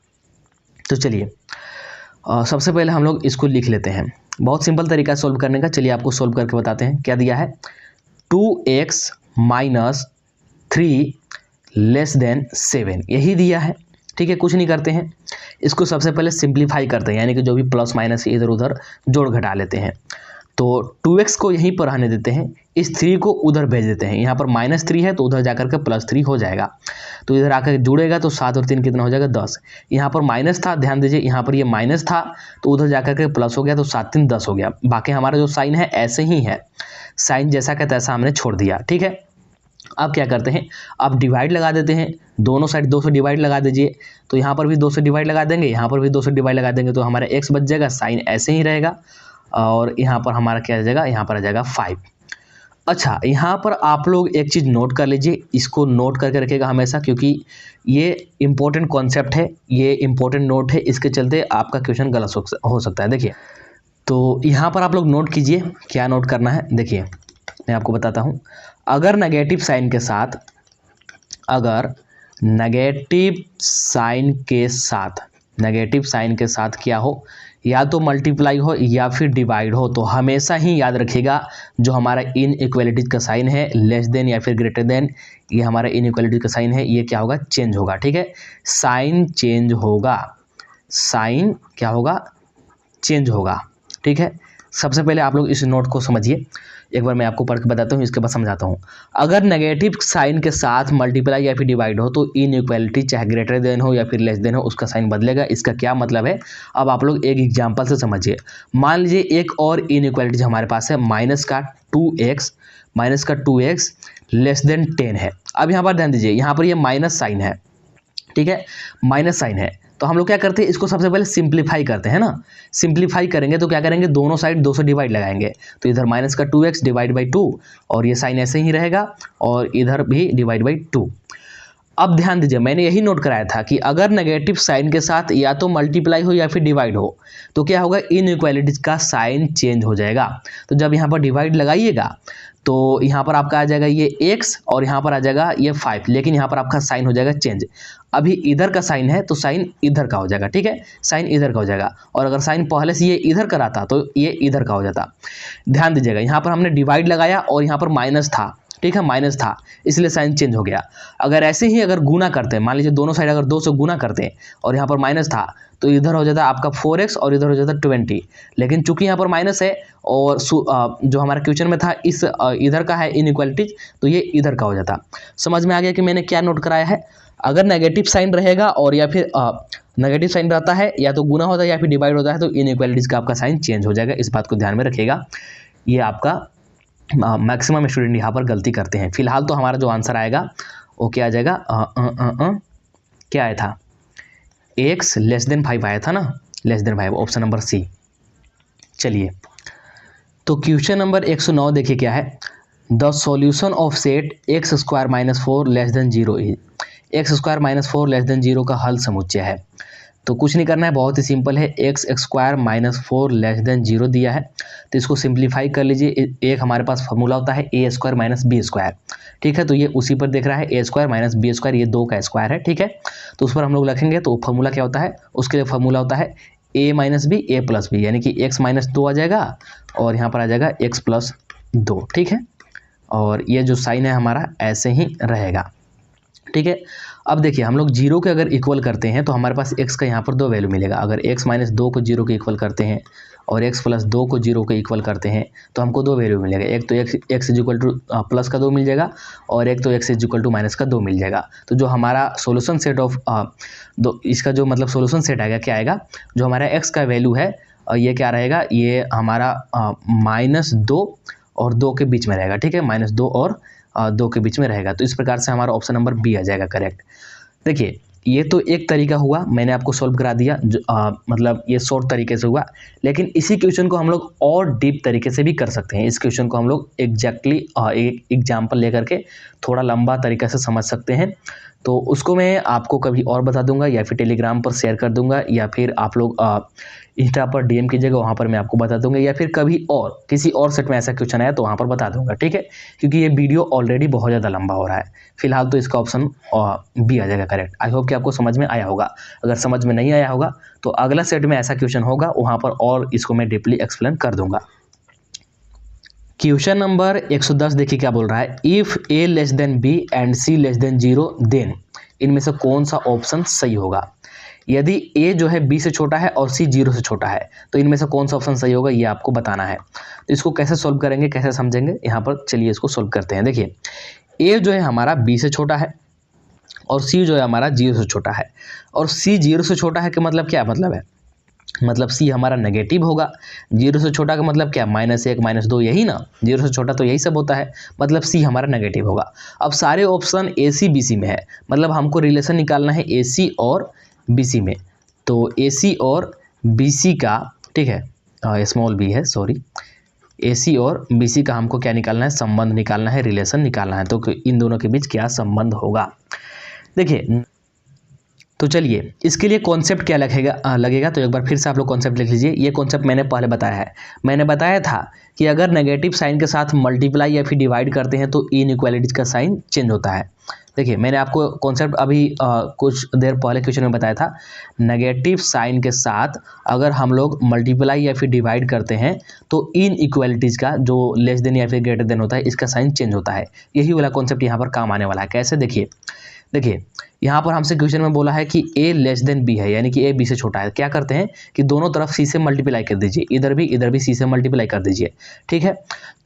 तो चलिए सबसे पहले हम लोग इसको लिख लेते हैं, बहुत सिंपल तरीका सॉल्व करने का। चलिए आपको सॉल्व करके बताते हैं। क्या दिया है, 2x माइनस 3 लेस देन 7, यही दिया है। ठीक है, कुछ नहीं करते हैं, इसको सबसे पहले सिंप्लीफाई करते हैं, यानी कि जो भी प्लस माइनस इधर उधर जोड़ घटा लेते हैं। तो 2x को यहीं पर रहने देते हैं, इस 3 को उधर भेज देते हैं। यहाँ पर -3 है तो उधर जाकर के +3 हो जाएगा, तो इधर आकर जुड़ेगा तो 7 और 3 कितना हो जाएगा 10। यहाँ पर माइनस था, ध्यान दीजिए, यहाँ पर ये माइनस था तो उधर जाकर के प्लस हो गया, तो 7 3 10 हो गया। बाकी हमारा जो साइन है ऐसे ही है, साइन जैसा का तैसा हमने छोड़ दिया। ठीक है, अब क्या करते हैं, अब डिवाइड लगा देते हैं, दोनों साइड 2 से डिवाइड लगा दीजिए, तो यहाँ पर भी 2 से डिवाइड लगा देंगे, यहाँ पर भी 2 से डिवाइड लगा देंगे, तो हमारा x बच जाएगा, साइन ऐसे ही रहेगा, और यहाँ पर हमारा क्या आ जाएगा, यहाँ पर आ जाएगा 5। अच्छा, यहाँ पर आप लोग एक चीज़ नोट कर लीजिए, इसको नोट करके रखिएगा हमेशा, क्योंकि ये इंपॉर्टेंट कॉन्सेप्ट है, ये इंपॉर्टेंट नोट है, इसके चलते आपका क्वेश्चन गलत हो सकता है। देखिए तो यहाँ पर आप लोग नोट कीजिए, क्या नोट करना है। देखिए मैं आपको बताता हूँ, अगर नेगेटिव साइन के साथ क्या हो, या तो मल्टीप्लाई हो या फिर डिवाइड हो, तो हमेशा ही याद रखिएगा जो हमारा इनइक्वालिटीज का साइन है, लेस देन या फिर ग्रेटर देन, ये हमारा इनइक्वालिटीज का साइन है, ये क्या होगा, चेंज होगा। ठीक है, साइन चेंज होगा, साइन क्या होगा, चेंज होगा। ठीक है, सबसे पहले आप लोग इस नोट को समझिए, एक बार मैं आपको पढ़ के बताता हूँ, इसके बाद समझाता हूँ। अगर नेगेटिव साइन के साथ मल्टीप्लाई या फिर डिवाइड हो तो इनइक्वालिटी चाहे ग्रेटर देन हो या फिर लेस देन हो उसका साइन बदलेगा। इसका क्या मतलब है, अब आप लोग एक एग्जाम्पल से समझिए। मान लीजिए एक और इनइक्वालिटी हमारे पास है, माइनस का 2x लेस देन 10 है। अब यहाँ पर ध्यान दीजिए, यहाँ पर ये माइनस साइन है, ठीक है, माइनस साइन है, तो हम लोग क्या करते हैं, इसको सबसे पहले सिंप्लीफाई करते हैं ना। सिंप्लीफाई करेंगे तो क्या करेंगे, दोनों साइड 2 से डिवाइड लगाएंगे, तो इधर माइनस का 2x डिवाइड बाई 2 और ये साइन ऐसे ही रहेगा और इधर भी डिवाइड बाई 2। अब ध्यान दीजिए, मैंने यही नोट कराया था कि अगर नेगेटिव साइन के साथ या तो मल्टीप्लाई हो या फिर डिवाइड हो तो क्या होगा, इनइक्वालिटीज का साइन चेंज हो जाएगा। तो जब यहाँ पर डिवाइड लगाइएगा तो यहाँ पर आपका आ जाएगा ये x और यहाँ पर आ जाएगा ये 5, लेकिन यहाँ पर आपका साइन हो जाएगा चेंज। अभी इधर का साइन है तो साइन इधर का हो जाएगा, ठीक है, साइन इधर का हो जाएगा, और अगर साइन पहले से ये इधर का रहता तो ये इधर का हो जाता। ध्यान दीजिएगा, यहाँ पर हमने डिवाइड लगाया और यहाँ पर माइनस था, ठीक है, माइनस था, इसलिए साइन चेंज हो गया। अगर ऐसे ही अगर गुना करते हैं, मान लीजिए दोनों साइड अगर 2 से गुना करते हैं और यहाँ पर माइनस था तो इधर हो जाता आपका 4x और इधर हो जाता 20, लेकिन चूंकि यहाँ पर माइनस है और जो हमारा क्वेश्चन में था इस इधर का है इनइक्वालिटीज, तो ये इधर का हो जाता। समझ में आ गया कि मैंने क्या नोट कराया है। अगर नेगेटिव साइन रहेगा और या फिर नेगेटिव साइन रहता है या तो गुना होता है या फिर डिवाइड होता है तो इनइक्वालिटीज का आपका साइन चेंज हो जाएगा। इस बात को ध्यान में रखिएगा, ये आपका मैक्सिमम स्टूडेंट यहाँ पर गलती करते हैं। फिलहाल तो हमारा जो आंसर आएगा वो क्या आ जाएगा, क्या आया था, x लेस देन 5 आया था ना, less than 5, option number C. चलिए, तो क्वेश्चन नंबर 109 देखिए क्या है, the solution of set x square minus 4 less than 0 is, x square minus 4 less than 0 का हल समुच्चय है। तो कुछ नहीं करना है, बहुत ही सिंपल है, x square minus 4 less than 0 दिया है तो इसको सिंप्लीफाई कर लीजिए। एक हमारे पास फॉर्मूला होता है ए स्क्वायर माइनस बी स्क्वायर, ठीक है, तो ये उसी पर देख रहा है, ए स्क्वायर माइनस बी स्क्वायर, ये 2 का स्क्वायर है, ठीक है, तो उस पर हम लोग लिखेंगे तो फार्मूला क्या होता है, उसके लिए फार्मूला होता है ए माइनस बी ए प्लस बी, यानी कि x माइनस 2 आ जाएगा और यहाँ पर आ जाएगा x प्लस 2, ठीक है, और ये जो साइन है हमारा ऐसे ही रहेगा, ठीक है। अब देखिए, हम लोग 0 के अगर इक्वल करते हैं तो हमारे पास x का यहाँ पर 2 वैल्यू मिलेगा। अगर x माइनस 2 को 0 के इक्वल करते हैं और x प्लस 2 को 0 के इक्वल करते हैं तो हमको 2 वैल्यू मिलेगा। एक तो x is equal to plus का 2 मिल जाएगा और एक तो x is equal to minus का 2 मिल जाएगा। तो जो हमारा सोल्यूशन सेट ऑफ इसका जो मतलब सोल्यूशन सेट आएगा, क्या आएगा, जो हमारा x का वैल्यू है ये क्या रहेगा, ये हमारा -2 और 2 के बीच में रहेगा, ठीक है, -2 और 2 के बीच में रहेगा। तो इस प्रकार से हमारा ऑप्शन नंबर बी आ जाएगा करेक्ट। देखिए, ये तो एक तरीका हुआ, मैंने आपको सॉल्व करा दिया, मतलब ये शॉर्ट तरीके से हुआ, लेकिन इसी क्वेश्चन को हम लोग और डीप तरीके से भी कर सकते हैं। इस क्वेश्चन को हम लोग एग्जैक्टली एक एग्जाम्पल लेकर के थोड़ा लंबा तरीके से समझ सकते हैं। तो उसको मैं आपको कभी और बता दूंगा या फिर टेलीग्राम पर शेयर कर दूंगा या फिर आप लोग इंस्टा पर डीएम कीजिएगा, वहाँ पर मैं आपको बता दूंगा, या फिर कभी और किसी और सेट में ऐसा क्वेश्चन आया तो वहाँ पर बता दूंगा, ठीक है, क्योंकि ये वीडियो ऑलरेडी बहुत ज़्यादा लंबा हो रहा है। फिलहाल तो इसका ऑप्शन बी आ जाएगा करेक्ट। आई होप कि आपको समझ में आया होगा। अगर समझ में नहीं आया होगा तो अगला सेट में ऐसा क्वेश्चन होगा, वहाँ पर और इसको मैं डीपली एक्सप्लेन कर दूंगा। क्वेश्चन नंबर 110 देखिए क्या बोल रहा है, if A less than B and C less than 0 then इनमें से कौन सा ऑप्शन सही होगा। यदि ए जो है बी से छोटा है और सी 0 से छोटा है तो इनमें से कौन सा ऑप्शन सही होगा, ये आपको बताना है। तो इसको कैसे सॉल्व करेंगे, कैसे समझेंगे, यहाँ पर चलिए इसको सॉल्व करते हैं। देखिए, ए जो है हमारा बी से छोटा है और सी जो है हमारा 0 से छोटा है, और सी 0 से छोटा है कि मतलब क्या मतलब है, मतलब सी हमारा नेगेटिव होगा। 0 से छोटा का मतलब क्या, -1 -2, यही ना, 0 से छोटा तो यही सब होता है, मतलब सी हमारा नेगेटिव होगा। अब सारे option A C B C में है, मतलब हमको रिलेशन निकालना है ए सी और बी सी में। तो ए सी और बी सी का, ठीक है, स्मॉल बी है, सॉरी, ए सी और बी सी का हमको क्या निकालना है, संबंध निकालना है, रिलेशन निकालना है। तो इन दोनों के बीच क्या संबंध होगा। देखिए, तो चलिए इसके लिए कॉन्सेप्ट क्या लगेगा तो एक बार फिर से आप लोग कॉन्सेप्ट लिख लीजिए। ये कॉन्सेप्ट मैंने पहले बताया है, मैंने बताया था कि अगर नेगेटिव साइन के साथ मल्टीप्लाई या फिर डिवाइड करते हैं तो इनइक्वालिटीज का साइन चेंज होता है। देखिए, मैंने आपको कॉन्सेप्ट अभी कुछ देर पहले क्वेश्चन में बताया था, नेगेटिव साइन के साथ अगर हम लोग मल्टीप्लाई या फिर डिवाइड करते हैं तो इनइक्वालिटीज का जो लेस देन या फिर ग्रेटर देन होता है इसका साइन चेंज होता है। यही वाला कॉन्सेप्ट यहाँ पर काम आने वाला है। कैसे, देखिए देखिए यहाँ पर हमसे क्वेश्चन में बोला है कि a लेस देन b है, यानी कि a b से छोटा है। क्या करते हैं कि दोनों तरफ c से मल्टीप्लाई कर दीजिए, इधर भी c से मल्टीप्लाई कर दीजिए, ठीक है।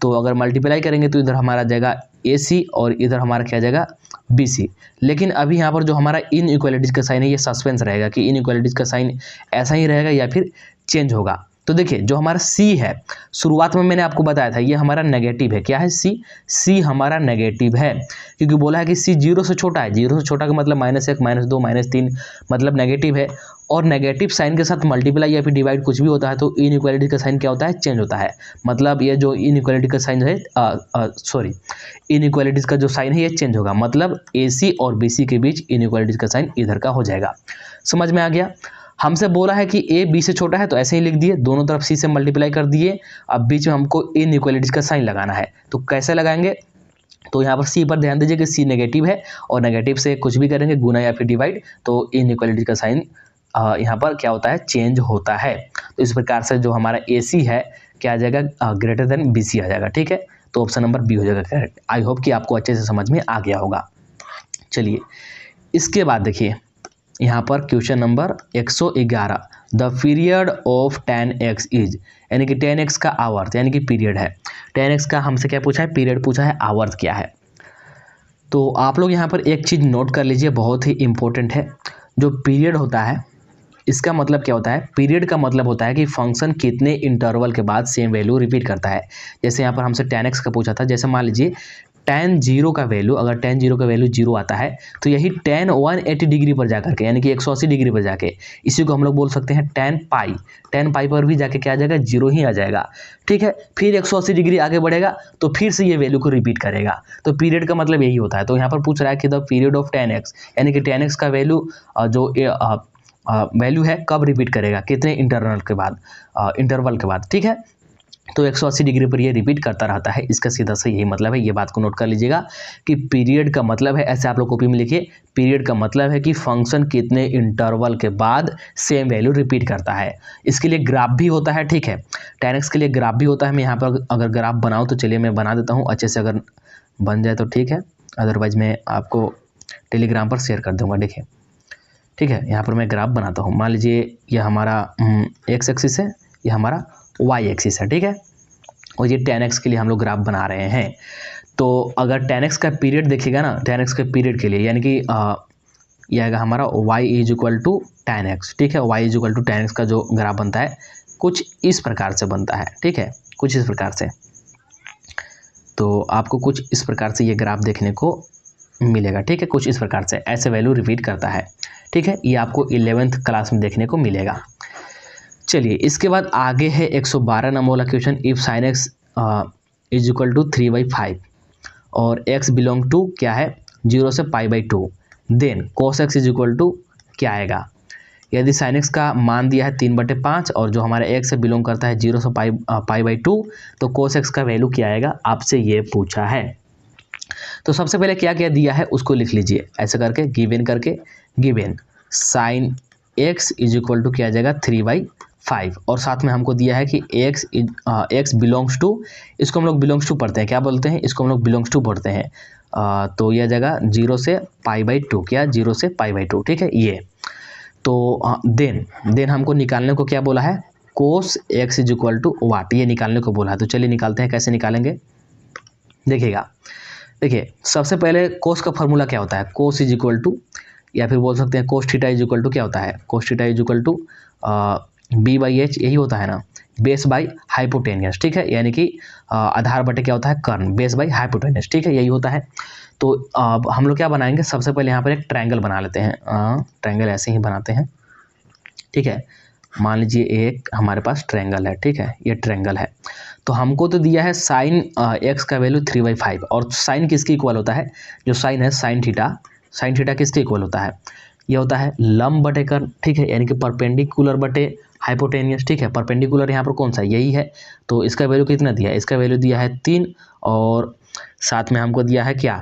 तो अगर मल्टीप्लाई करेंगे तो इधर हमारा जाएगा ac और इधर हमारा क्या जाएगा bc। लेकिन अभी यहाँ पर जो हमारा इनइक्वालिटीज का साइन है ये सस्पेंस रहेगा कि इनइक्वालिटीज का साइन ऐसा ही रहेगा या फिर चेंज होगा। तो देखिए जो हमारा c है, शुरुआत में मैंने आपको बताया था ये हमारा नेगेटिव है। क्या है c हमारा नेगेटिव है, क्योंकि बोला है कि c 0 से छोटा है। 0 से छोटा का मतलब -1 -2 -3 मतलब नेगेटिव है। और नेगेटिव साइन के साथ मल्टीप्लाई या फिर डिवाइड कुछ भी होता है तो इनइक्वालिटी का साइन क्या होता है, चेंज होता है। मतलब ये जो इनइक्वालिटी का साइन है इनइक्वालिटीज का जो साइन है ये चेंज होगा, मतलब AC और BC के बीच इनइक्वालिटीज का साइन इधर का हो जाएगा। समझ में आ गया। हमसे बोला है कि a b से छोटा है तो ऐसे ही लिख दिए, दोनों तरफ c से मल्टीप्लाई कर दिए। अब बीच में हमको इनइक्वालिटीज का साइन लगाना है, तो कैसे लगाएंगे, तो यहाँ पर c पर ध्यान दीजिए कि c नेगेटिव है और नेगेटिव से कुछ भी करेंगे गुना या फिर डिवाइड तो इनइक्वालिटी का साइन यहाँ पर क्या होता है, चेंज होता है। तो इस प्रकार से जो हमारा AC है क्या आ जाएगा, ग्रेटर देन BC आ जाएगा, ठीक है। तो ऑप्शन नंबर बी हो जाएगा करेक्ट। आई होप कि आपको अच्छे से समझ में आ गया होगा। चलिए इसके बाद देखिए यहाँ पर question number 111, the period of tan x is, यानी कि tan x का आवर्त यानी कि पीरियड है। tan x का हमसे क्या पूछा है, पीरियड पूछा है, आवर्त क्या है। तो आप लोग यहाँ पर एक चीज़ नोट कर लीजिए, बहुत ही इंपॉर्टेंट है। जो पीरियड होता है इसका मतलब क्या होता है, पीरियड का मतलब होता है कि फंक्शन कितने इंटरवल के बाद सेम वैल्यू रिपीट करता है। जैसे यहाँ पर हमसे tan x का पूछा था, जैसे मान लीजिए tan 0 का वैल्यू, अगर tan 0 का वैल्यू 0 आता है तो यही tan 180 डिग्री पर जाकर के यानी कि 180 डिग्री पर जाके इसी को हम लोग बोल सकते हैं tan पाई पर भी जाके क्या आ जाएगा, 0 ही आ जाएगा, ठीक है। फिर 180 डिग्री आगे बढ़ेगा तो फिर से ये वैल्यू को रिपीट करेगा। तो पीरियड का मतलब यही होता है। तो यहाँ पर पूछ रहा है कि the period of tan x, यानी कि tan x का वैल्यू जो वैल्यू है कब रिपीट करेगा, कितने इंटरवल के बाद, ठीक है। तो 180 डिग्री पर ये रिपीट करता रहता है, इसका सीधा से यही मतलब है। ये बात को नोट कर लीजिएगा कि पीरियड का मतलब है, ऐसे आप लोग कॉपी में लिखिए, पीरियड का मतलब है कि फंक्शन कितने इंटरवल के बाद सेम वैल्यू रिपीट करता है। इसके लिए ग्राफ भी होता है, ठीक है। tan x के लिए ग्राफ भी होता है। मैं यहाँ पर अगर ग्राफ बनाऊँ तो चलिए मैं बना देता हूँ अच्छे से, अगर बन जाए तो ठीक है, अदरवाइज मैं आपको टेलीग्राम पर शेयर कर दूँगा। देखिए ठीक है, यहाँ पर मैं ग्राफ बनाता हूँ। मान लीजिए ये हमारा x एक्सिस है, ये हमारा y एक्सिस है, ठीक है। और ये tan x के लिए हम लोग ग्राफ बना रहे हैं। तो अगर tan x का पीरियड देखिएगा ना, tan x के पीरियड के लिए यानी कि ये आएगा हमारा y is equal to tan x, ठीक है। y is equal to tan x का जो ग्राफ बनता है कुछ इस प्रकार से बनता है, ठीक है, कुछ इस प्रकार से। तो आपको कुछ इस प्रकार से ये ग्राफ देखने को मिलेगा, ठीक है, कुछ इस प्रकार से ऐसे वैल्यू रिपीट करता है, ठीक है। ये आपको 11th क्लास में देखने को मिलेगा। चलिए इसके बाद आगे है 112 नंबर वाला question, if sin x is equal to 3/5 और x बिलोंग टू क्या है 0 से π/2, then cos x is equal to क्या आएगा। यदि sin x का मान दिया है 3/5 और जो हमारा x से बिलोंग करता है 0 से π/2 तो cos x का वैल्यू क्या आएगा, आपसे ये पूछा है। तो सबसे पहले क्या क्या दिया है उसको लिख लीजिए ऐसे करके, given sin x is equal to क्या आ जाएगा 3/5 और साथ में हमको दिया है कि x बिलोंग्स टू, इसको हम लोग बिलोंग्स टू पढ़ते हैं, क्या बोलते हैं इसको हम लोग बिलोंग्स टू पढ़ते हैं। तो यह जगह 0 से π/2, क्या 0 से π/2, ठीक है। ये तो देन हमको निकालने को क्या बोला है, cos x is equal to what, ये निकालने को बोला है। तो चलिए निकालते हैं, कैसे निकालेंगे देखिएगा। देखिए सबसे पहले कोस का फॉर्मूला क्या होता है, कोस इज इक्वल टू, या फिर बोल सकते हैं cos theta is equal to क्या होता है, cos theta is equal to b/h, यही होता है ना, बेस बाई हाइपोटेनियस, ठीक है। यानी कि आधार बटे क्या होता है कर्ण, बेस बाई हाइपोटेनियस, ठीक है, यही होता है। तो अब हम लोग क्या बनाएंगे, सबसे पहले यहाँ पर एक ट्रायंगल बना लेते हैं। ट्रायंगल ऐसे ही बनाते हैं, ठीक है। मान लीजिए एक हमारे पास ट्रायंगल है, ठीक है, ये ट्रायंगल है। तो हमको तो दिया है साइन x का वैल्यू 3/5 और साइन किसके इक्वल होता है, जो साइन है साइन थीटा किसके इक्वल होता है, ये होता है लंब बटे कर्ण, ठीक है, यानी कि परपेंडिकुलर बटे हाइपोटेनियस, ठीक है। परपेंडिकुलर यहाँ पर कौन सा यही है, तो इसका वैल्यू कितना दिया है, इसका वैल्यू दिया है 3 और साथ में हमको दिया है क्या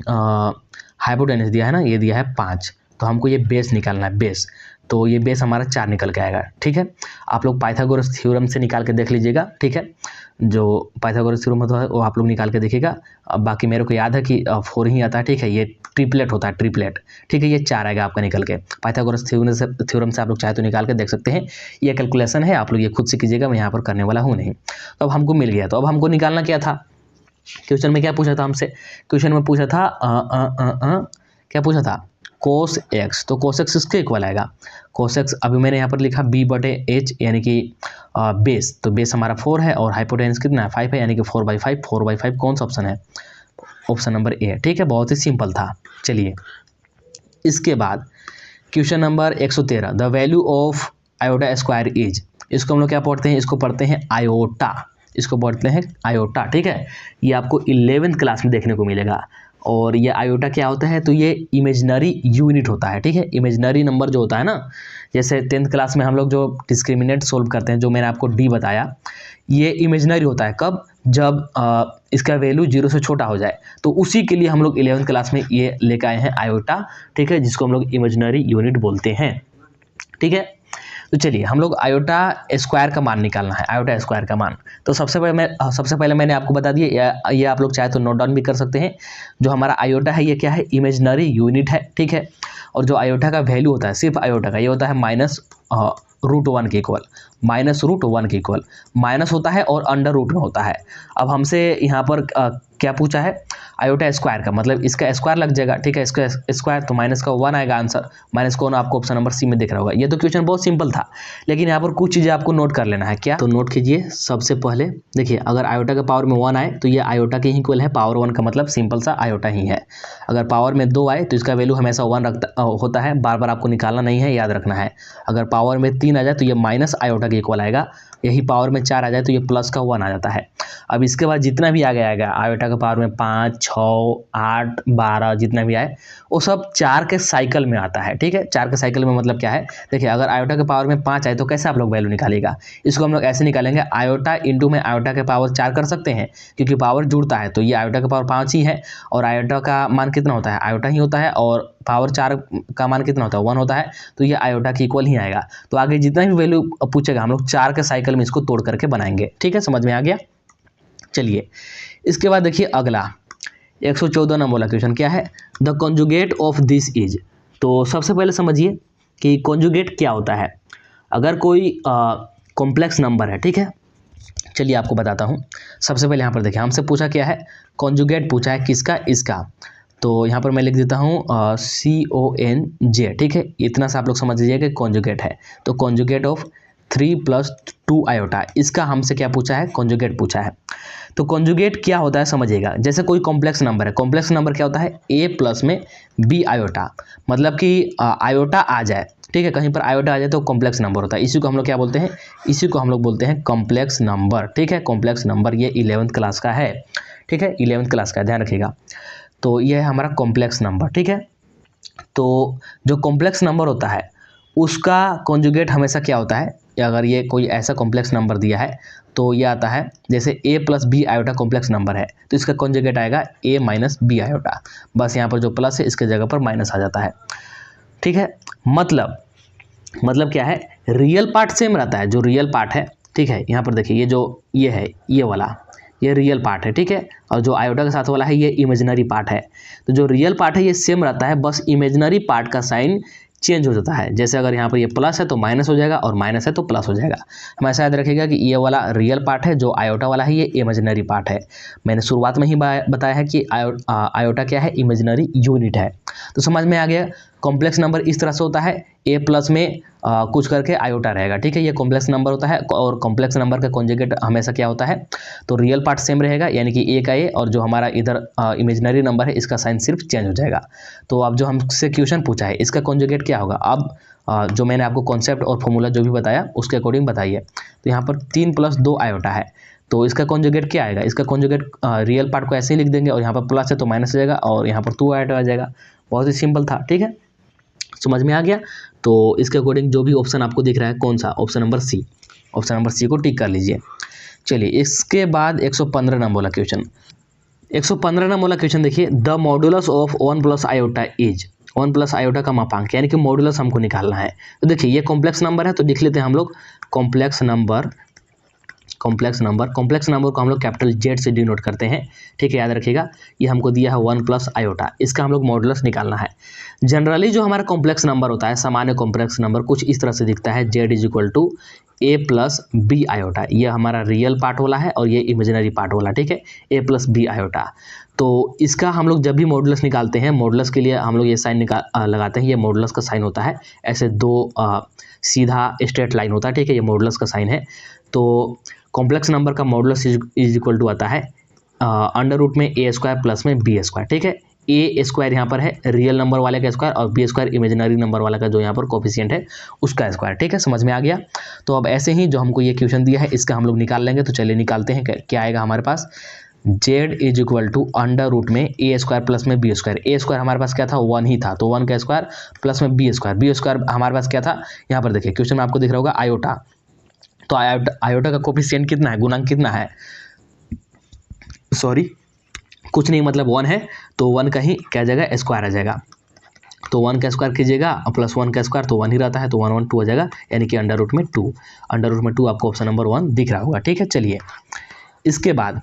हाइपोटेनियस दिया है ना, ये दिया है 5। तो हमको ये बेस निकालना है, बेस। तो ये बेस हमारा 4 निकल के आएगा। ठीक है, आप लोग पाइथागोरस थ्योरम से निकाल के देख लीजिएगा। ठीक है, जो पाइथागोरस थ्योरम होता है वो आप लोग निकाल के देखिएगा। अब बाकी मेरे को याद है कि 4 ही आता है। ठीक है, ये ट्रिपलेट होता है, ट्रिपलेट। ठीक है, ये 4 आएगा आपका निकल के। पाइथागोरस थ्योरम से आप लोग चाहे तो निकाल के देख सकते हैं। ये कैलकुलेशन है, आप लोग ये खुद से कीजिएगा, मैं यहाँ पर करने वाला हूँ नहीं। तो अब हमको मिल गया। तो अब हमको निकालना क्या था, क्वेश्चन में क्या पूछा था हमसे, क्वेश्चन में पूछा था क्या पूछा था, कोस एक्स। तो कोस एक्स किसके इक्वल आएगा, कोस एक्स अभी मैंने यहाँ पर लिखा b/h यानी कि बेस। तो बेस हमारा 4 है और हाइपोटेनस कितना है 5 है, यानी कि 4/5। 4/5 कौन सा ऑप्शन है, ऑप्शन नंबर ए। ठीक है, बहुत ही सिंपल था। चलिए इसके बाद question number 113, the value of iota square is. इसको हम लोग क्या पढ़ते हैं, इसको पढ़ते हैं आयोटा, इसको पढ़ते हैं आयोटा। ठीक है, ये आपको 11th क्लास में देखने को मिलेगा। और ये आयोटा क्या होता है, तो ये इमेजिनरी यूनिट होता है। ठीक है, इमेजिनरी नंबर जो होता है ना, जैसे 10th क्लास में हम लोग जो डिस्क्रिमिनेंट सोल्व करते हैं, जो मैंने आपको डी बताया, ये इमेजिनरी होता है। कब, जब इसका वैल्यू 0 से छोटा हो जाए। तो उसी के लिए हम लोग 11th क्लास में ये लेकर आए हैं आयोटा। ठीक है, जिसको हम लोग इमेजिनरी यूनिट बोलते हैं। ठीक है, तो चलिए हम लोग आयोटा स्क्वायर का मान निकालना है, आयोटा स्क्वायर का मान। तो सबसे पहले मैंने आपको बता दिया, ये आप लोग चाहे तो नोट डाउन भी कर सकते हैं। जो हमारा आयोटा है ये क्या है, इमेजिनरी यूनिट है। ठीक है, और जो आयोटा का वैल्यू होता है, सिर्फ आयोटा का, ये होता है -√1 के इक्वल, -√1 के इक्वल। माइनस होता है और अंडर रूट में होता है। अब हमसे यहाँ पर क्या पूछा है, आयोटा स्क्वायर का, मतलब इसका स्क्वायर लग जाएगा। ठीक है, इसका स्क्वायर तो माइनस का 1 आएगा आंसर। माइनस कौन, आपको ऑप्शन नंबर सी में दिख रहा होगा। ये तो क्वेश्चन बहुत सिंपल था, लेकिन यहाँ पर कुछ चीज़ें आपको नोट कर लेना है। क्या, तो नोट कीजिए। सबसे पहले देखिए, अगर आयोटा के पावर में 1 आए तो ये आयोटा के ही इक्वल है। पावर 1 का मतलब सिंपल सा आयोटा ही है। अगर पावर में 2 आए तो इसका वैल्यू हमेशा 1 होता है, बार बार आपको निकालना नहीं है, याद रखना है। अगर पावर में 3 आ जाए तो ये माइनस आयोटा के इक्वल आएगा। यही पावर में 4 आ जाए तो ये प्लस का 1 आ जाता है। अब इसके बाद जितना भी आगे आएगा, आयोटा के पावर में 5, 6, 8, 12 जितना भी आए, वो सब 4 के साइकिल में आता है। ठीक है, 4 के साइकिल में मतलब क्या है, देखिए अगर आयोटा के पावर में 5 आए तो कैसे आप लोग वैल्यू निकालेगा, इसको हम लोग ऐसे निकालेंगे, आयोटा इंटू में आयोटा के पावर 4 कर सकते हैं, क्योंकि पावर जुड़ता है। तो ये आयोटा के पावर 5 ही है, और आयोटा का मान कितना होता है, आयोटा ही होता है, और पावर 4 का मान कितना होता है, 1 होता है। तो ये आयोटा के इक्वल ही आएगा। तो आगे जितना भी वैल्यू पूछेगा हम लोग 4 के साइकिल में इसको तोड़ करके बनाएंगे। ठीक है, समझ में आ गया। चलिए इसके बाद देखिए अगला 114 नंबर वाला क्वेश्चन क्या है, the conjugate of this is. तो सबसे पहले समझिए कि कॉन्जुगेट क्या होता है। अगर कोई कॉम्प्लेक्स नंबर है, ठीक है, चलिए आपको बताता हूँ। सबसे पहले यहाँ पर देखिए हमसे पूछा क्या है, कॉन्जुगेट पूछा है किसका, इसका। तो यहाँ पर मैं लिख देता हूँ CONJ। ठीक है, इतना सा आप लोग समझ लीजिए कि कॉन्जुगेट है। तो कॉन्जुगेट ऑफ 3 + 2 आयोटा, इसका हमसे क्या पूछा है, कॉन्जुगेट पूछा है। तो कॉन्जुगेट क्या होता है समझिएगा। जैसे कोई कॉम्प्लेक्स नंबर है, कॉम्प्लेक्स नंबर क्या होता है, A+ में B आयोटा, मतलब कि आयोटा आ जाए। ठीक है, कहीं पर आयोटा आ जाए तो कॉम्प्लेक्स नंबर होता है। इसी को हम लोग क्या बोलते हैं, इसी को हम लोग बोलते हैं कॉम्प्लेक्स नंबर। ठीक है, कॉम्प्लेक्स नंबर ये 11th क्लास का है। ठीक है, 11th क्लास का, ध्यान रखिएगा। तो ये है हमारा कॉम्प्लेक्स नंबर। ठीक है, तो जो कॉम्प्लेक्स नंबर होता है उसका कॉन्जुगेट हमेशा क्या होता है, अगर ये कोई ऐसा कॉम्प्लेक्स नंबर दिया है तो ये आता है, जैसे A+ B iota complex number है तो इसका कॉन्जुगेट आएगा A - B आयोटा। बस यहाँ पर जो प्लस है इसके जगह पर माइनस आ जाता है। ठीक है, मतलब क्या है, रियल पार्ट सेम रहता है, जो रियल पार्ट है। ठीक है, यहाँ पर देखिए ये है, ये वाला ये रियल पार्ट है। ठीक है, और जो आयोटा के साथ वाला है ये इमेजिनरी पार्ट है। तो जो रियल पार्ट है ये सेम रहता है, बस इमेजिनरी पार्ट का साइन चेंज हो जाता है। जैसे अगर यहाँ पर ये प्लस है तो माइनस हो जाएगा, और माइनस है तो प्लस हो जाएगा। हमेशा याद रखिएगा कि ये वाला रियल पार्ट है, जो आयोटा वाला है ये इमेजिनरी पार्ट है। मैंने शुरुआत में ही बताया है कि आयोटा क्या है, इमेजिनरी यूनिट है। तो समझ में आ गया। कॉम्प्लेक्स नंबर इस तरह से होता है, A+ में कुछ करके आयोटा रहेगा। ठीक है, ये कॉम्प्लेक्स नंबर होता है, और कॉम्प्लेक्स नंबर का कॉन्जुगेट हमेशा क्या होता है, तो रियल पार्ट सेम रहेगा, यानी कि A का A, और जो हमारा इधर इमेजिनरी नंबर है इसका साइन सिर्फ चेंज हो जाएगा। तो अब जो हमसे क्वेश्चन पूछा है इसका कॉन्जुगेट क्या होगा, अब जो मैंने आपको कॉन्सेप्ट और फॉर्मूला जो भी बताया उसके अकॉर्डिंग बताइए। तो यहाँ पर 3 + 2 आयोटा है, तो इसका कॉन्जुगेट क्या आएगा, इसका कॉन्जुगेट रियल पार्ट को ऐसे ही लिख देंगे, और यहाँ पर प्लस है तो माइनस हो जाएगा, और यहाँ पर 2 आयोटा आ जाएगा। बहुत ही सिंपल था। ठीक है, समझ में आ गया। तो इसके अकॉर्डिंग जो भी ऑप्शन आपको दिख रहा है, कौन सा, option number C, option number C को टिक कर लीजिए। चलिए इसके बाद 115 नंबर वाला क्वेश्चन, 115 नंबर वाला क्वेश्चन देखिए, the modulus of 1 + iota is. 1 plus iota का मापांक यानी कि मॉडुलस हमको निकालना है। तो देखिए ये कॉम्प्लेक्स नंबर है, तो लिख लेते हैं हम लोग कॉम्प्लेक्स नंबर को हम लोग कैपिटल जेड से डिनोट करते हैं। ठीक है, याद रखिएगा। ये हमको दिया है 1 प्लस आयोटा, इसका हम लोग मॉडुलस निकालना है। जनरली जो हमारा कॉम्प्लेक्स नंबर होता है, सामान्य कॉम्प्लेक्स नंबर कुछ इस तरह से दिखता है, Z is equal to A plus B iota. ये हमारा रियल पार्ट वाला है और ये इमेजिनरी पार्ट वाला। ठीक है, ए प्लस बी आयोटा। तो इसका हम लोग जब भी मॉडुलस निकालते हैं, मॉडुलस के लिए हम लोग ये साइन लगाते हैं, ये मॉडुलस का साइन होता है। ऐसे दो सीधा स्ट्रेट लाइन होता है। ठीक है, ये मॉडुलस का साइन है। तो कॉम्प्लेक्स नंबर का मॉडुलस इज इक्वल टू आता है अंडर रूट में ए स्क्वायर प्लस में बी स्क्वायर। ठीक है, ए स्क्वायर यहाँ पर है रियल नंबर वाले का स्क्वायर और बी स्क्वायर इमेजिनरी नंबर वाला का जो यहाँ पर कोफिशिएंट है उसका स्क्वायर। ठीक है, समझ में आ गया। तो अब ऐसे ही जो हमको ये क्वेश्चन दिया है इसका हम लोग निकाल लेंगे। तो चलिए निकालते हैं। क्या आएगा हमारे पास, Z is equal to under root में ए स्क्वायर प्लस में बी स्क्वायर। ए स्क्वायर हमारे पास क्या था, 1 ही था, तो 1 का स्क्वायर प्लस में बी स्क्वायर हमारे पास क्या था, यहाँ पर देखिए क्वेश्चन में आपको दिख रहा होगा आयोटा। तो आयोटा का कोफिशिएंट कितना है, गुणांक कितना है, सॉरी कुछ नहीं, मतलब 1 है, तो 1 का ही क्या जाएगा, स्क्वायर आ जाएगा। तो 1 का स्क्वायर कीजिएगा और प्लस 1 का स्क्वायर, तो 1 ही रहता है, तो 1 1 2 हो जाएगा, यानी कि अंडर रूट में 2। अंडर रूट में 2 आपको ऑप्शन नंबर 1 दिख रहा होगा। ठीक है, चलिए इसके बाद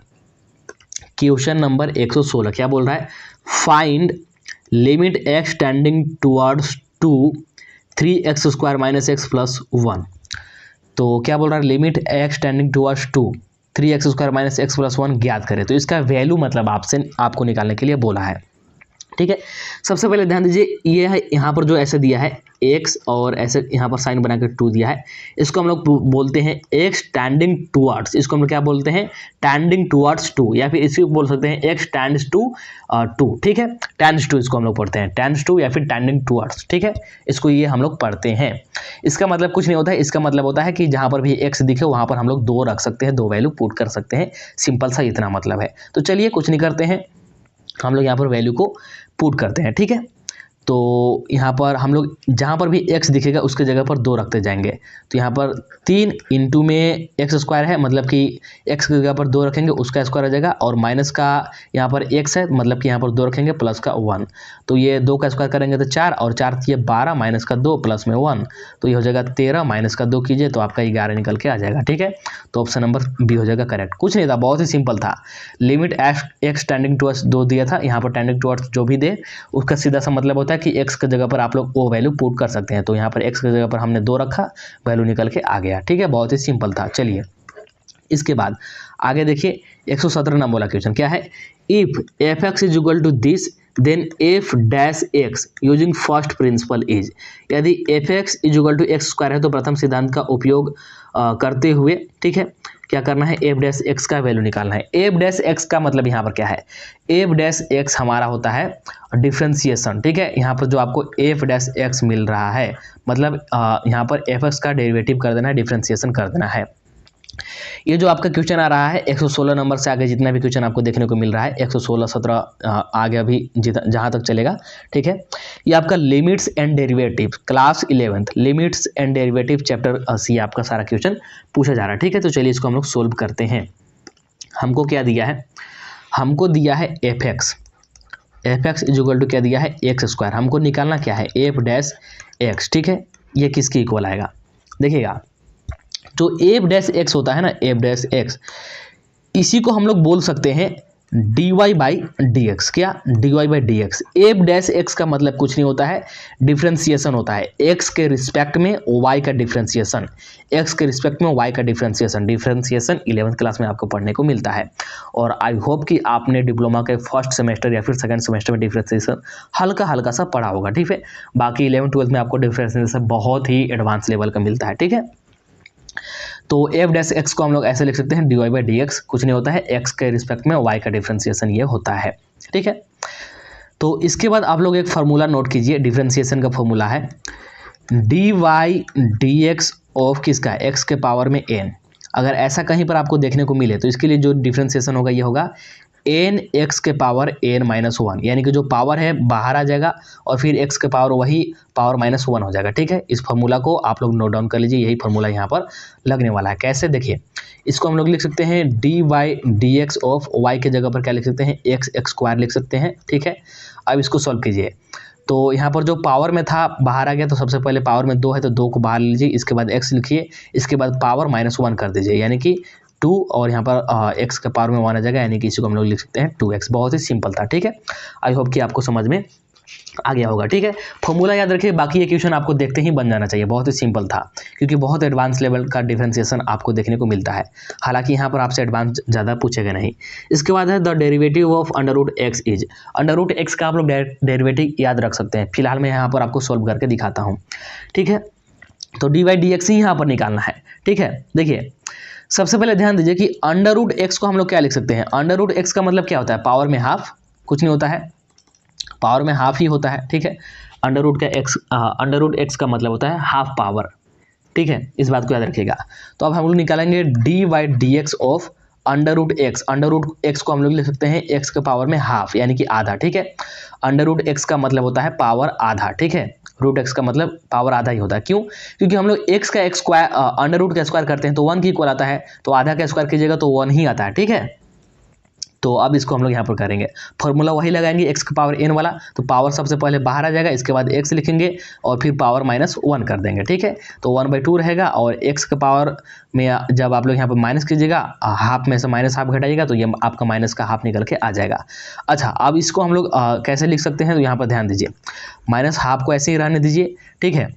क्वेश्चन नंबर 116 क्या बोल रहा है, find limit x tending towards 2 3x square minus x plus 1। तो क्या बोल रहा है, limit x tending towards 2 3x square minus x plus 1 ज्ञात करें। तो इसका वैल्यू मतलब आपको निकालने के लिए बोला है। ठीक है, सबसे पहले ध्यान दीजिए, ये है यहाँ पर जो ऐसे दिया है x और ऐसे यहाँ पर साइन बना के 2 दिया है, इसको हम लोग बोलते हैं x टेंडिंग टुवर्ड्स। इसको हम लोग क्या बोलते हैं, टेंडिंग टुवर्ड्स 2, या फिर इसको बोल सकते हैं x टेंड्स टू 2। ठीक है, टेंड्स टू इसको हम लोग पढ़ते हैं, टेंड्स टू या फिर टेंडिंग टुवर्ड्स। ठीक है, इसको ये हम लोग पढ़ते हैं। इसका मतलब कुछ नहीं होता है, इसका मतलब होता है कि जहाँ पर भी x दिखे वहाँ पर हम लोग 2 रख सकते हैं, 2 वैल्यू पुट कर सकते हैं। सिंपल सा इतना मतलब है। तो चलिए कुछ नहीं करते हैं, हम लोग यहाँ पर वैल्यू को पुट करते हैं। ठीक है, तो यहाँ पर हम लोग जहाँ पर भी x दिखेगा उसके जगह पर 2 रखते जाएंगे। तो यहाँ पर 3 इंटू में एक्स स्क्वायर है, मतलब कि x की जगह पर 2 रखेंगे, उसका स्क्वायर आ जाएगा, और माइनस का यहाँ पर x है, मतलब कि यहाँ पर 2 रखेंगे, प्लस का 1। तो ये 2 का स्क्वायर करेंगे तो 4, और 4 ये 12 माइनस का 2 प्लस में 1, तो ये हो जाएगा 13 माइनस का 2 कीजिए तो आपका 11 निकल के आ जाएगा। ठीक है, तो ऑप्शन नंबर बी हो जाएगा करेक्ट। कुछ नहीं था, बहुत ही सिंपल था। लिमिट एक्स टेंडिंग टुवर्ड्स 2 दिया था, यहाँ पर टेंडिंग टुवर्ड्स जो भी दे उसका सीधा सा मतलब होता है कि x की जगह पर आप लोग वो वैल्यू पुट कर सकते हैं। तो यहाँ पर x की जगह पर हमने 2 रखा, वैल्यू निकल के आ गया। ठीक है, बहुत ही सिंपल था। चलिए इसके बाद आगे देखिए 117 नंबर वाला क्वेश्चन क्या है, if f(x) is equal to this then f dash x using first principle is. यदि f(x) is equal to X square है तो प्रथम सिद्धांत का उपयोग करते हुए, ठीक है, क्या करना है, f डैश x का वैल्यू निकालना है। f डैश x का मतलब यहाँ पर क्या है, f डैश x हमारा होता है डिफ्रेंसिएशन। ठीक है, यहाँ पर जो आपको f डैश x मिल रहा है, मतलब यहाँ पर fx का डेरिवेटिव कर देना है, डिफ्रेंसिएशन कर देना है। ये जो आपका क्वेश्चन आ रहा है 116 नंबर से आगे जितना भी क्वेश्चन आपको देखने को मिल रहा है, 116 17 आगे अभी जहाँ तक चलेगा। ठीक है, ये आपका limits and derivative class 11th limits and derivative chapter सी आपका सारा क्वेश्चन पूछा जा रहा है। ठीक है, तो चलिए इसको हम लोग सोल्व करते हैं। हमको क्या दिया है, हमको दिया है f(x) इज इक्वल टू क्या दिया है, एक्स स्क्वायर। हमको निकालना क्या है, f डैश x। ठीक है, ये किसके इक्वल आएगा, देखिएगा जो f डैश x होता है ना, f डैश x, इसी को हम लोग बोल सकते हैं dy बाई डी एक्स। क्या, dy by D x. f dash x का मतलब कुछ नहीं होता है, डिफ्रेंसिएशन होता है, x के रिस्पेक्ट में y का डिफ्रेंसिएशन, x के रिस्पेक्ट में y का डिफ्रेंसिएशन। डिफ्रेंसिएशन 11th क्लास में आपको पढ़ने को मिलता है, और आई होप कि आपने डिप्लोमा के फर्स्ट सेमेस्टर या फिर सेकंड सेमेस्टर में डिफ्रेंसिएशन हल्का हल्का सा पढ़ा होगा। ठीक है, बाकी 11th 12th में आपको डिफ्रेंसिएशन बहुत ही एडवांस लेवल का मिलता है। ठीक है, तो f डैश x को हम लोग ऐसे लिख सकते हैं dy बाई डी एक्स, कुछ नहीं होता है, x के रिस्पेक्ट में y का डिफ्रेंसिएशन ये होता है। ठीक है, तो इसके बाद आप लोग एक फार्मूला नोट कीजिए, डिफ्रेंसिएशन का फार्मूला है dy डी एक्स ऑफ किसका, x के पावर में n। अगर ऐसा कहीं पर आपको देखने को मिले तो इसके लिए जो डिफ्रेंसिएशन होगा ये होगा n x के पावर n माइनस 1, यानी कि जो पावर है बाहर आ जाएगा और फिर x के पावर वही पावर माइनस 1 हो जाएगा। ठीक है, इस फार्मूला को आप लोग नोट डाउन कर लीजिए, यही फार्मूला यहाँ पर लगने वाला है। कैसे, देखिए इसको हम लोग लिख सकते हैं dy by D X of y के जगह पर क्या लिख सकते हैं, x स्क्वायर लिख सकते हैं। ठीक है, अब इसको सॉल्व कीजिए, तो यहाँ पर जो पावर में था बाहर आ गया, तो सबसे पहले पावर में 2 है तो 2 को बाहर लीजिए, इसके बाद x लिखिए, इसके बाद पावर -1 कर दीजिए, यानी कि 2, और यहाँ पर x के पावर में 1 आ जाएगा, यानी कि इसी को हम लोग लिख सकते हैं 2x। बहुत ही सिंपल था, ठीक है। आई होप कि आपको समझ में आ गया होगा, ठीक है। फॉर्मूला याद रखिए, बाकी इक्वेशन आपको देखते ही बन जाना चाहिए, बहुत ही सिंपल था, क्योंकि बहुत एडवांस लेवल का डिफरेंशिएशन आपको देखने को मिलता है। हालांकि यहाँ पर आपसे एडवांस ज़्यादा पूछेगा नहीं। इसके बाद है the derivative of √x is. √x का आप लोग डेरिवेटिव याद रख सकते हैं। फिलहाल मैं यहाँ पर आपको सोल्व करके दिखाता हूँ, ठीक है। तो dy/dx ही यहाँ पर निकालना है, ठीक है। देखिए सबसे पहले ध्यान दीजिए कि √x को हम लोग क्या लिख सकते हैं। √x का मतलब क्या होता है, पावर में हाफ, कुछ नहीं होता है, पावर में हाफ ही होता है, ठीक है। √x का मतलब होता है हाफ पावर, ठीक है, इस बात को याद रखिएगा। तो अब हम लोग निकालेंगे dy/dx ऑफ √x। √x को हम लोग लिख सकते हैं x के पावर में हाफ, यानी कि आधा, ठीक है। √x का मतलब होता है पावर आधा, ठीक है। √x का मतलब पावर आधा ही होता है, क्यों? क्योंकि हम लोग x का स्क्वायर √ का स्क्वायर करते हैं तो 1 की इक्वल आता है, तो आधा का स्क्वायर कीजिएगा तो 1 ही आता है, ठीक है। तो अब इसको हम लोग यहाँ पर करेंगे, फॉर्मूला वही लगाएंगे x का पावर n वाला, तो पावर सबसे पहले बाहर आ जाएगा, इसके बाद x लिखेंगे और फिर पावर -1 कर देंगे, ठीक है। तो 1/2 रहेगा, और x के पावर में जब आप लोग यहाँ पर माइनस कीजिएगा, हाफ में से -हाफ घटाइएगा, तो ये आपका माइनस का हाफ निकल के आ जाएगा। अच्छा, अब इसको हम लोग कैसे लिख सकते हैं, तो यहाँ पर ध्यान दीजिए, -हाफ को ऐसे ही रहने दीजिए, ठीक है।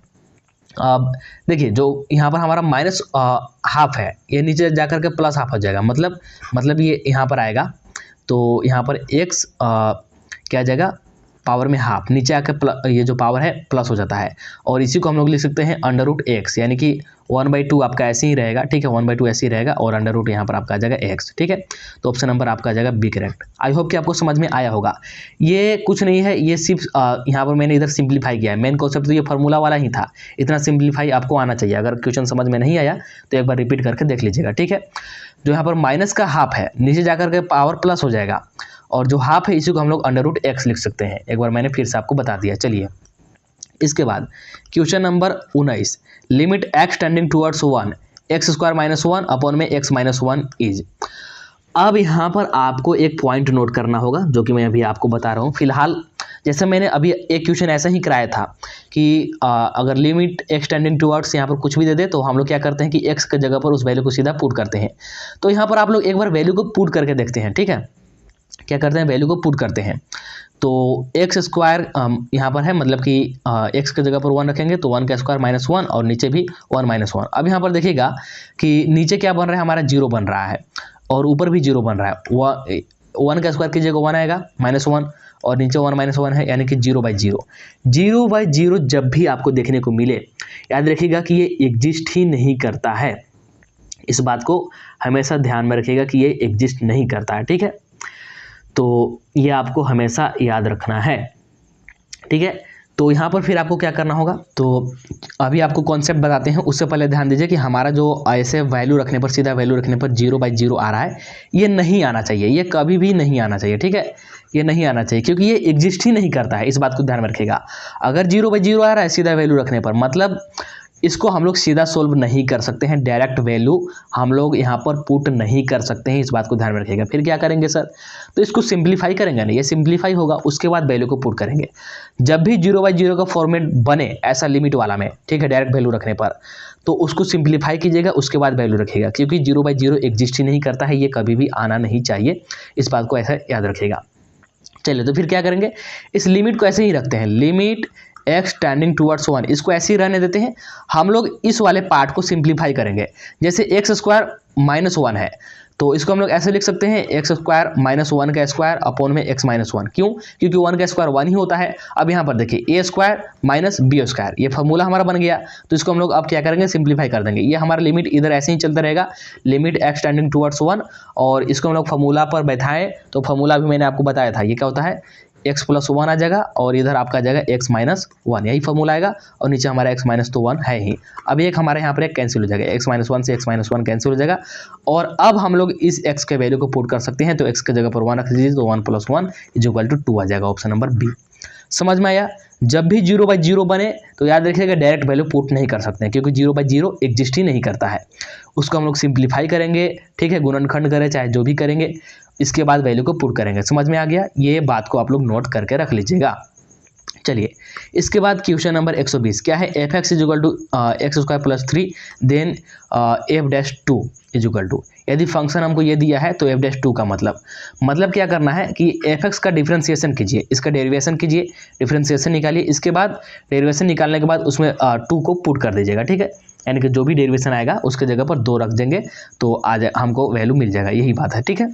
अब देखिए जो यहाँ पर हमारा -हाफ है, ये नीचे जाकर के +हाफ हो जाएगा, मतलब ये यहाँ पर आएगा, तो यहाँ पर x क्या आ जाएगा, पावर में हाफ, नीचे आकर ये जो पावर है प्लस हो जाता है, और इसी को हम लोग लिख सकते हैं √x, यानी कि 1/2 आपका ऐसे ही रहेगा, ठीक है। 1/2 ऐसे ही रहेगा, और √ यहाँ पर आपका आ जाएगा x, ठीक है। तो ऑप्शन नंबर आपका आ जाएगा बी करेक्ट। आई होप कि आपको समझ में आया होगा। ये कुछ नहीं है, ये सिर्फ यहाँ पर मैंने इधर सिंप्लीफाई किया है। मेन कॉन्सेप्ट तो ये फार्मूला वाला ही था, इतना सिंप्लीफाई आपको आना चाहिए। अगर क्वेश्चन समझ में नहीं आया तो एक बार रिपीट करके देख लीजिएगा, ठीक है। जो यहाँ पर माइनस का हाफ है, नीचे जाकर के पावर प्लस हो जाएगा, और जो हाफ है इसी को हम लोग √x लिख सकते हैं। एक बार मैंने फिर से आपको बता दिया। चलिए इसके बाद question number 19, limit x tending towards 1 x² - 1 upon में x - 1 इज। अब यहाँ पर आपको एक पॉइंट नोट करना होगा, जो कि मैं अभी आपको बता रहा हूँ। फिलहाल जैसे मैंने अभी एक क्वेश्चन ऐसा ही कराया था कि अगर लिमिट x टेंडिंग टुवर्ड्स यहाँ पर कुछ भी दे दे, तो हम लोग क्या करते हैं कि x की जगह पर उस वैल्यू को सीधा पुट करते हैं। तो यहाँ पर आप लोग एक बार वैल्यू को पुट करके देखते हैं, ठीक है। क्या करते हैं, वैल्यू को पुट करते हैं। तो x² यहाँ पर है, मतलब कि x की जगह पर 1 रखेंगे, तो 1 का स्क्वायर -1, और नीचे भी 1 - 1। अब यहाँ पर देखिएगा कि नीचे क्या बन रहा है, हमारा 0 बन रहा है, और ऊपर भी 0 बन रहा है। 1 का स्क्वायर कीजिएगा 1 आएगा, -1, और नीचे 1 - 1 है, यानी कि 0/0। 0/0 जब भी आपको देखने को मिले, याद रखिएगा कि ये एग्जिस्ट ही नहीं करता है। इस बात को हमेशा ध्यान में रखिएगा कि ये एग्जिस्ट नहीं करता है, ठीक है। तो ये आपको हमेशा याद रखना है, ठीक है। तो यहाँ पर फिर आपको क्या करना होगा, तो अभी आपको कॉन्सेप्ट बताते हैं। उससे पहले ध्यान दीजिए कि हमारा जो ऐसे वैल्यू रखने पर, सीधा वैल्यू रखने पर 0/0 आ रहा है, ये नहीं आना चाहिए, ये कभी भी नहीं आना चाहिए, ठीक है। ये नहीं आना चाहिए, क्योंकि ये एग्जिस्ट ही नहीं करता है। इस बात को ध्यान में रखिएगा। अगर 0/0 आ रहा है सीधा वैल्यू रखने पर, मतलब इसको हम लोग सीधा सोल्व नहीं कर सकते हैं, डायरेक्ट वैल्यू हम लोग यहाँ पर पुट नहीं कर सकते हैं। इस बात को ध्यान में रखिएगा। फिर क्या करेंगे सर, तो इसको सिंप्लीफाई करेंगे ना, ये सिंप्लीफाई होगा, उसके बाद वैल्यू को पुट करेंगे। जब भी 0/0 का फॉर्मेट बने ऐसा लिमिट वाला में, ठीक है, डायरेक्ट वैल्यू रखने पर, तो उसको सिंप्लीफाई कीजिएगा, उसके बाद वैल्यू रखिएगा, क्योंकि 0/0 एग्जिस्ट ही नहीं करता है, ये कभी भी आना नहीं चाहिए। इस बात को ऐसा याद रखिएगा। चलिए तो फिर क्या करेंगे, इस लिमिट को ऐसे ही रखते हैं, लिमिट x टेंडिंग टुवर्ड्स 1, इसको ऐसे ही रहने देते हैं। हम लोग इस वाले पार्ट को सिंप्लीफाई करेंगे। जैसे x² -1 है, तो इसको हम लोग ऐसे लिख सकते हैं, x² -1 का स्क्वायर अपॉन में x - 1। क्यों? क्योंकि 1 का स्क्वायर 1 ही होता है। अब यहाँ पर देखिए a² - b², ये फॉर्मूला हमारा बन गया। तो इसको हम लोग अब क्या करेंगे, सिंप्लीफाई कर देंगे। ये हमारा लिमिट इधर ऐसे ही चलता रहेगा, लिमिट x टेंडिंग टुवर्ड्स 1, और इसको हम लोग फॉर्मूला पर बैठाएं, तो फॉर्मूला भी मैंने आपको बताया था। ये क्या होता है, x + 1 आ जाएगा, और इधर आपका आ जाएगा x - 1, यही फॉर्मूला आएगा, और नीचे हमारा x - 1 है ही। अब एक हमारे यहाँ पर एक कैंसिल हो जाएगा, x - 1 से x - 1 कैंसिल हो जाएगा। और अब हम लोग इस x के वैल्यू को पुट कर सकते हैं, तो x की जगह पर 1 रख दीजिए, तो 1 + 1 = 2 आ जाएगा। Option number B. समझ में आया। जब भी 0/0 बने तो याद रखिएगा डायरेक्ट वैल्यू पुट नहीं कर सकते हैं, क्योंकि 0/0 एग्जिस्ट ही नहीं करता है। उसको हम लोग सिंप्लीफाई करेंगे, ठीक है, गुणनखंड करें चाहे जो भी करेंगे, इसके बाद वैल्यू को पुट करेंगे। समझ में आ गया। ये बात को आप लोग नोट करके रख लीजिएगा। चलिए इसके बाद क्वेश्चन नंबर 120 क्या है, F X is equal to X square plus 3 then F dash 2 is equal to, यदि फंक्शन हमको ये दिया है तो एफ डैश 2 का मतलब क्या करना है कि एफ एक्स का डिफ्रेंसिएशन कीजिए, इसका डेरिवेशन कीजिए, डिफ्रेंसिएशन निकालिए, इसके बाद डेरिवेशन निकालने के बाद उसमें 2 को पुट कर दीजिएगा, ठीक है, यानी कि जो भी डेरिवेशन आएगा उसके जगह पर 2 रख देंगे तो आ जाए हमको वैल्यू मिल जाएगा, यही बात है, ठीक है।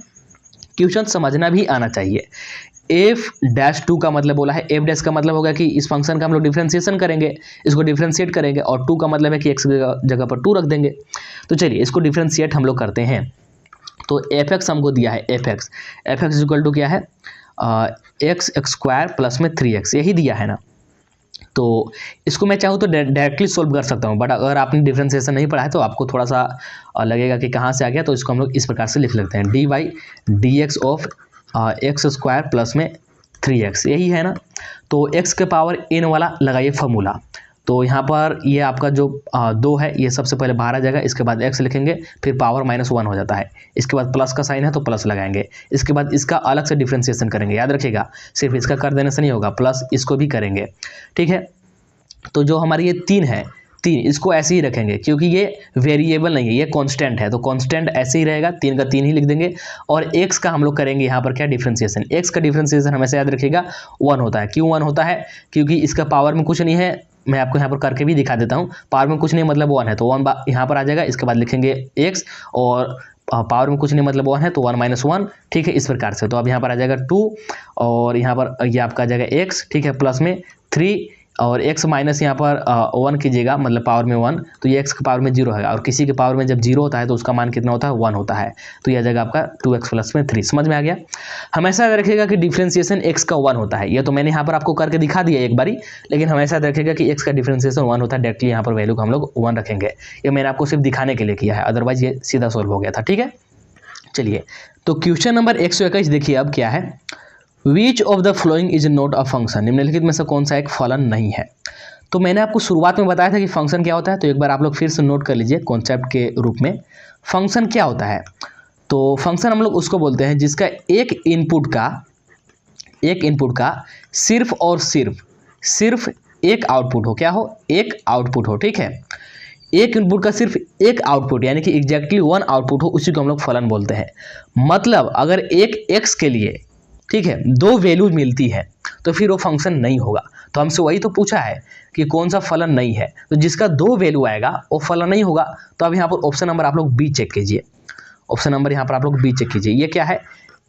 क्वेश्चन समझना भी आना चाहिए। एफ डैश 2 का मतलब बोला है, एफ डैश का मतलब होगा कि इस फंक्शन का हम लोग डिफ्रेंसिएशन करेंगे, इसको डिफ्रेंशिएट करेंगे, और 2 का मतलब है कि एक्स जगह पर 2 रख देंगे। तो चलिए इसको डिफ्रेंशिएट हम लोग करते हैं। तो एफ एक्स हमको दिया है, एफ एक्स इक्वल टू क्या है, एक्स स्क्वायर प्लस में 3x, यही दिया है ना। तो इसको मैं चाहूँ तो डायरेक्टली सोल्व कर सकता हूँ, बट अगर आपने डिफ्रेंसिएशन नहीं पढ़ा है तो आपको थोड़ा सा लगेगा कि कहाँ से आ गया, तो इसको हम लोग इस प्रकार से लिख लेते हैं, D Y D X of X square plus में 3x, यही है ना। तो x के पावर n वाला लगाइए फॉर्मूला, तो यहाँ पर ये आपका जो 2 है ये सबसे पहले बाहर आ जाएगा, इसके बाद x लिखेंगे, फिर पावर -1 हो जाता है, इसके बाद प्लस का साइन है तो प्लस लगाएंगे, इसके बाद इसका अलग से डिफ्रेंसिएशन करेंगे, याद रखिएगा सिर्फ इसका कर देने से नहीं होगा, प्लस इसको भी करेंगे, ठीक है। तो जो हमारी ये 3 है, 3 इसको ऐसे ही रखेंगे क्योंकि ये वेरिएबल नहीं है, ये कांस्टेंट है, तो कांस्टेंट ऐसे ही रहेगा, 3 का 3 ही लिख देंगे। और x का हम लोग करेंगे यहाँ पर क्या, डिफ्रेंसिएशन। x का डिफ्रेंसिएशन हमेशा याद रखिएगा 1 होता है। क्यों 1 होता है, क्योंकि इसका पावर में कुछ नहीं है, मैं आपको यहाँ पर करके भी दिखा देता हूँ, पावर में कुछ नहीं मतलब 1 है, तो 1 यहाँ पर आ जाएगा, इसके बाद लिखेंगे x, और पावर में कुछ नहीं मतलब 1 है तो 1 - 1, ठीक है, इस प्रकार से। तो अब यहाँ पर आ जाएगा 2, और यहाँ पर ये आपका आ जाएगा x, ठीक है, प्लस में 3, और x माइनस यहाँ पर 1 कीजिएगा, मतलब पावर में 1, तो ये x के पावर में 0 है, और किसी के पावर में जब 0 होता है तो उसका मान कितना होता है, 1 होता है, तो यह जाएगा आपका 2x प्लस में 3। समझ में आ गया। हमेशा याद रखिएगा कि डिफ्रेंसिएशन x का 1 होता है, ये तो मैंने यहाँ पर आपको करके दिखा दिया एक बारी, लेकिन हमेशा याद रखिएगा कि x का डिफ्रेंसिएशन 1 होता है, डायरेक्टली यहाँ पर वैल्यू को हम लोग 1 रखेंगे, ये मैंने आपको सिर्फ दिखाने के लिए किया है, अदरवाइज ये सीधा सोल्व हो गया था, ठीक है। चलिए तो क्वेश्चन नंबर 121 देखिए अब क्या है, which of the following is not a function, निम्नलिखित में से कौन सा एक फलन नहीं है। तो मैंने आपको शुरुआत में बताया था कि फंक्शन क्या होता है, तो एक बार आप लोग फिर से नोट कर लीजिए कॉन्सेप्ट के रूप में। फंक्शन क्या होता है, तो फंक्शन हम लोग उसको बोलते हैं जिसका एक इनपुट का सिर्फ और सिर्फ एक आउटपुट हो, क्या हो, एक आउटपुट हो, ठीक है। एक इनपुट का सिर्फ एक आउटपुट यानी कि एग्जैक्टली 1 आउटपुट हो, उसी को हम लोग फलन बोलते हैं। मतलब अगर एक x के लिए, ठीक है, 2 वैल्यू मिलती है तो फिर वो फंक्शन नहीं होगा। तो हमसे वही तो पूछा है कि कौन सा फलन नहीं है, तो जिसका 2 वैल्यू आएगा वो फलन नहीं होगा। तो अब यहाँ पर ऑप्शन नंबर आप लोग बी चेक कीजिए, ऑप्शन नंबर यहाँ पर आप लोग बी चेक कीजिए, ये क्या है,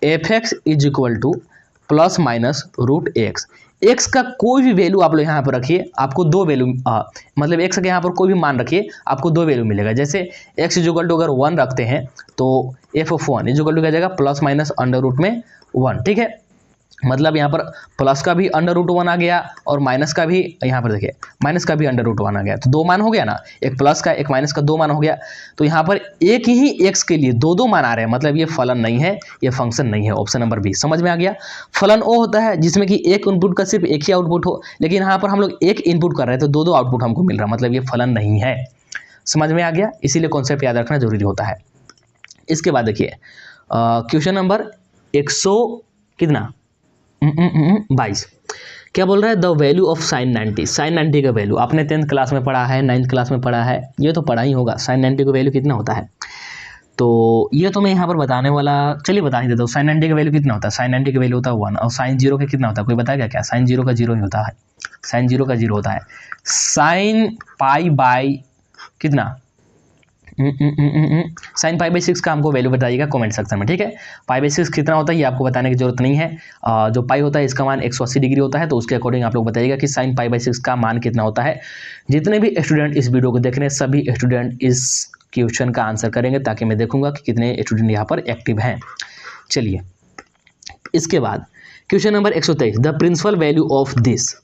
F X is equal to plus minus root X. एक्स का कोई भी वैल्यू आप लोग यहाँ पर रखिए, आपको 2 वैल्यू मतलब एक्स के यहाँ पर कोई भी मान रखिए, आपको 2 वैल्यू मिलेगा। जैसे एक्स इज इक्वल टू अगर 1 रखते हैं तो F of 1 is equal to क्या जाएगा, प्लस माइनस अंडर रूट में 1, ठीक है। मतलब यहाँ पर प्लस का भी अंडर रूट 1 आ गया और माइनस का भी, यहाँ पर देखिए माइनस का भी अंडर रूट 1 आ गया, तो 2 मान हो गया ना, एक प्लस का एक माइनस का 2 मान हो गया। तो यहाँ पर एक ही एक्स के लिए 2 मान आ रहे हैं, मतलब ये फलन नहीं है, ये फंक्शन नहीं है, ऑप्शन नंबर बी। समझ में आ गया। फलन वो होता है जिसमें कि एक इनपुट का सिर्फ एक ही आउटपुट हो, लेकिन यहाँ पर हम लोग एक इनपुट कर रहे हैं तो 2 आउटपुट हमको मिल रहा है, मतलब ये फलन नहीं है। समझ में आ गया, इसीलिए कॉन्सेप्ट याद रखना जरूरी होता है। इसके बाद देखिए क्वेश्चन नंबर 22 क्या बोल रहा है, the value of sine 90। Sine 90 का वैल्यू आपने 10th क्लास में पढ़ा है, 9th क्लास में पढ़ा है, ये तो पढ़ा ही होगा। साइन 90 का वैल्यू कितना होता है, तो ये तो मैं यहाँ पर बताने वाला, चलिए बता ही देता हूँ। साइन 90 का वैल्यू कितना होता है, साइन 90 का वैल्यू होता है 1, और साइन 0 का कितना होता है, कोई बताएगा क्या। साइन 0 का 0 ही होता है, साइन 0 का 0 होता है। साइन पाई बाई कितना, साइन पाई बाई 6 का हमको वैल्यू बताइएगा कमेंट सेक्शन में, ठीक है। पाई बाई 6 कितना होता है ये आपको बताने की जरूरत नहीं है। जो पाई होता है इसका मान 180 डिग्री होता है, तो उसके अकॉर्डिंग आप लोग बताइएगा कि साइन पाई बाई 6 का मान कितना होता है। जितने भी स्टूडेंट इस वीडियो को देख रहे हैं सभी स्टूडेंट इस क्वेश्चन का आंसर करेंगे, ताकि मैं देखूंगा कि कितने स्टूडेंट यहाँ पर एक्टिव हैं। चलिए इसके बाद question number 123, the principal value of this,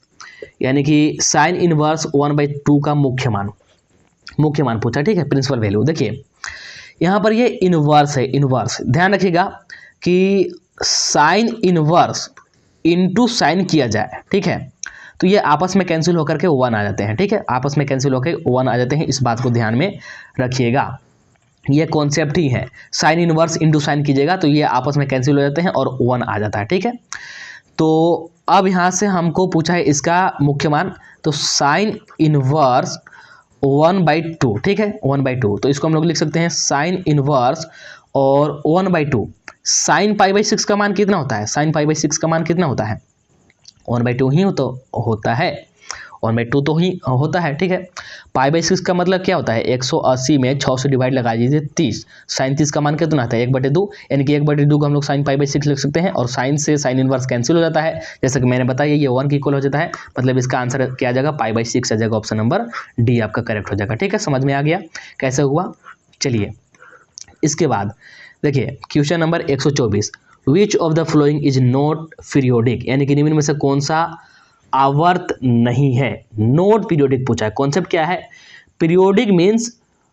यानी कि साइन इनवर्स 1/2 का मुख्य मान पूछा, ठीक है। प्रिंसिपल वैल्यू देखिए यहाँ पर ये इनवर्स है, इनवर्स ध्यान रखिएगा कि साइन इनवर्स इनटू साइन किया जाए, ठीक है, तो ये आपस में कैंसिल होकर के 1 आ जाते हैं, ठीक है, आपस में कैंसिल होकर 1 आ जाते हैं, इस बात को ध्यान में रखिएगा। ये कॉन्सेप्ट ही है, साइन इनवर्स इनटू साइन कीजिएगा तो ये आपस में कैंसिल हो जाते हैं और 1 आ जाता है, ठीक है। तो अब यहाँ से हमको पूछा है इसका मुख्य मान, तो साइन इनवर्स 1/2, ठीक है, 1/2। तो इसको हम लोग लिख सकते हैं साइन इनवर्स और 1/2। साइन π/6 का मान कितना होता है? साइन π/6 का मान कितना होता है? 1/2 ही तो होता है, 1/2 तो ही होता है, ठीक है। π/6 का मतलब क्या होता है? 180 में 6 से डिवाइड लगा दीजिए 30, साइन 30 का मान कितना आता है? 1/2, यानी कि 1/2 को हम लोग साइन π/6 लिख सकते हैं और साइन से साइन इनवर्स कैंसिल हो जाता है, जैसा कि मैंने बताया ये 1 की इक्वल हो जाता है, मतलब इसका आंसर क्या आ जाएगा? π/6 आ जाएगा, ऑप्शन नंबर डी आपका करेक्ट हो जाएगा, ठीक है। समझ में आ गया कैसे हुआ? चलिए इसके बाद देखिए question number 124, which of the following is not periodic, यानी कि निम्न में से कौन सा आवर्त नहीं है? नॉट पीरियोडिक पूछा है। कॉन्सेप्ट क्या है? Periodic means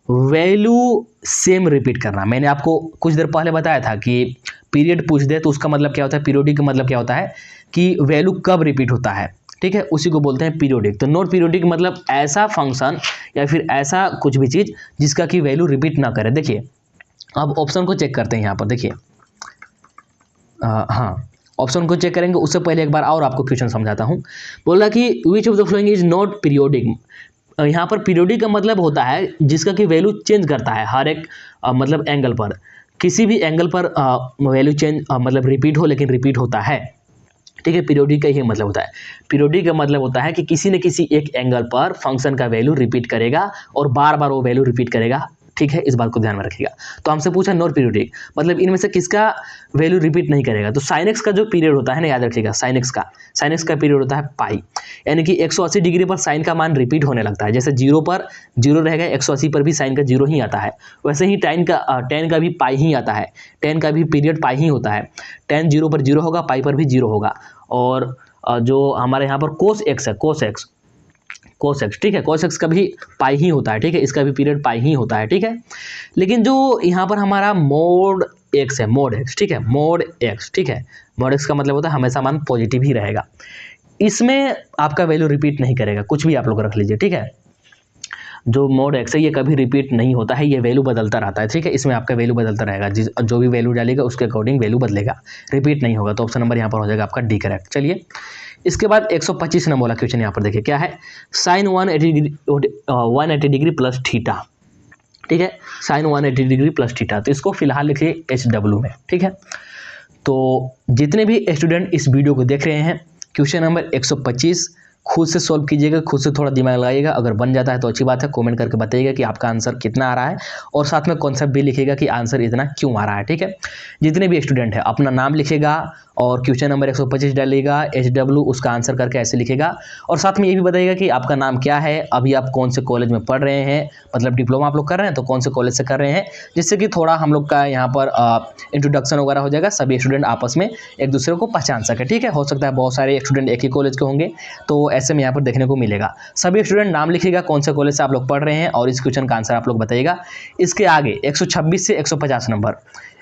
value same repeat करना। मैंने आपको कुछ देर पहले बताया था कि पीरियड पूछ दे तो उसका मतलब क्या होता है, पीरियोडिक का मतलब क्या होता है कि वैल्यू कब रिपीट होता है, ठीक है, उसी को बोलते हैं पीरियोडिक। तो नॉट पीरियोडिक मतलब ऐसा फंक्शन या फिर ऐसा कुछ भी चीज़ जिसका कि वैल्यू रिपीट ना करे। देखिए अब ऑप्शन को चेक करते हैं यहाँ पर, देखिए हाँ ऑप्शन को चेक करेंगे उससे पहले एक बार और आपको क्वेश्चन समझाता हूँ। बोला कि which of the following is not periodic, यहाँ पर पीरियोडिक का मतलब होता है जिसका कि वैल्यू चेंज करता है हर एक मतलब एंगल पर, किसी भी एंगल पर वैल्यू चेंज मतलब रिपीट हो लेकिन रिपीट होता है, ठीक है। पीरियोडिक का ये मतलब होता है, पीरियोडिक का मतलब होता है कि किसी न किसी एक एंगल पर फंक्शन का वैल्यू रिपीट करेगा और बार बार वो वैल्यू रिपीट करेगा, ठीक है, इस बात को ध्यान में रखिएगा। तो हमसे पूछा नॉट पीरियोडिक मतलब इनमें से किसका वैल्यू रिपीट नहीं करेगा? तो साइन एक्स का जो पीरियड होता है ना, याद रखिएगा साइन एक्स का पीरियड होता है पाई, यानी कि 180 डिग्री पर साइन का मान रिपीट होने लगता है। जैसे 0 पर 0 रहेगा, 180 पर भी साइन का 0 ही आता है, वैसे ही टेन का भी पाई ही आता है, टेन का भी पीरियड पाई ही होता है। टेन 0 पर 0 होगा, पाई पर भी 0 होगा। और जो हमारे यहाँ पर कोस एक्स है, कोस एक्स, ठीक है, कोस एक्स का भी पाई ही होता है, ठीक है, इसका भी पीरियड पाई ही होता है, ठीक है। लेकिन जो यहाँ पर हमारा मोड एक्स है, मोड एक्स, ठीक है, मोड एक्स, ठीक है, मोड एक्स का मतलब होता है हमेशा मान पॉजिटिव ही रहेगा, इसमें आपका वैल्यू रिपीट नहीं करेगा, कुछ भी आप लोग रख लीजिए, ठीक है। जो मोड एक्स है ये कभी रिपीट नहीं होता है, ये वैल्यू बदलता रहता है, ठीक है, इसमें आपका वैल्यू बदलता रहेगा, जो भी वैल्यू डालेगा उसके अकॉर्डिंग वैल्यू बदलेगा, रिपीट नहीं होगा। तो ऑप्शन नंबर यहाँ पर हो जाएगा आपका डी करेक्ट। चलिए इसके बाद 125 नंबर वाला क्वेश्चन यहाँ पर देखिए क्या है, साइन 180 डिग्री प्लस थीटा, ठीक है, साइन 180 डिग्री प्लस थीटा। तो इसको फिलहाल लिखिए HW में, ठीक है। तो जितने भी स्टूडेंट इस वीडियो को देख रहे हैं, क्वेश्चन नंबर 125 खुद से सॉल्व कीजिएगा, खुद से थोड़ा दिमाग लगाइएगा, अगर बन जाता है तो अच्छी बात है, कमेंट करके बताइएगा कि आपका आंसर कितना आ रहा है और साथ में कॉन्सेप्ट भी लिखिएगा कि आंसर इतना क्यों आ रहा है, ठीक है। जितने भी स्टूडेंट है अपना नाम लिखिएगा और क्वेश्चन नंबर 125 डालिएगा, HW उसका आंसर करके ऐसे लिखेगा, और साथ में ये भी बताइएगा कि आपका नाम क्या है, अभी आप कौन से कॉलेज में पढ़ रहे हैं, मतलब डिप्लोमा आप लोग कर रहे हैं तो कौन से कॉलेज से कर रहे हैं, जिससे कि थोड़ा हम लोग का यहाँ पर इंट्रोडक्शन वगैरह हो जाएगा, सभी स्टूडेंट आपस में एक दूसरे को पहचान सके, ठीक है। हो सकता है बहुत सारे स्टूडेंट एक ही कॉलेज के होंगे, तो ऐसे में यहाँ पर देखने को मिलेगा। सभी स्टूडेंट नाम लिखिएगा, कौन से कॉलेज से आप लोग पढ़ रहे हैं और इस क्वेश्चन का आंसर आप लोग बताइएगा। इसके आगे 126 से 150 नंबर,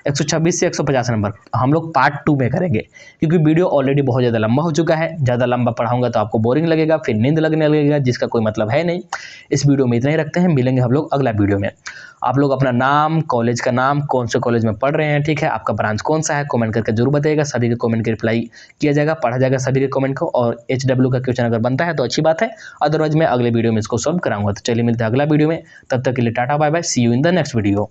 126 से 150 नंबर हम लोग पार्ट 2 में करेंगे, क्योंकि वीडियो ऑलरेडी बहुत ज़्यादा लंबा हो चुका है, ज़्यादा लंबा पढ़ाऊंगा तो आपको बोरिंग लगेगा, फिर नींद लगने लगेगा, जिसका कोई मतलब है नहीं। इस वीडियो में इतना ही रखते हैं, मिलेंगे हम लोग अगला वीडियो में। आप लोग अपना नाम, कॉलेज का नाम, कौन से कॉलेज में पढ़ रहे हैं, ठीक है, आपका ब्रांच कौन सा है, कमेंट करके जरूर बताइएगा, सभी के कमेंट के रिप्लाई किया जाएगा, पढ़ा जाएगा सभी के कमेंट को, और HW का क्वेश्चन अगर बनता है तो अच्छी बात है, अदरवाइज मैं अगले वीडियो में इसको सॉल्व कराऊंगा। तो चलिए मिलते हैं अगला वीडियो में, तब तक के लिए tata bye bye, see you in the next video.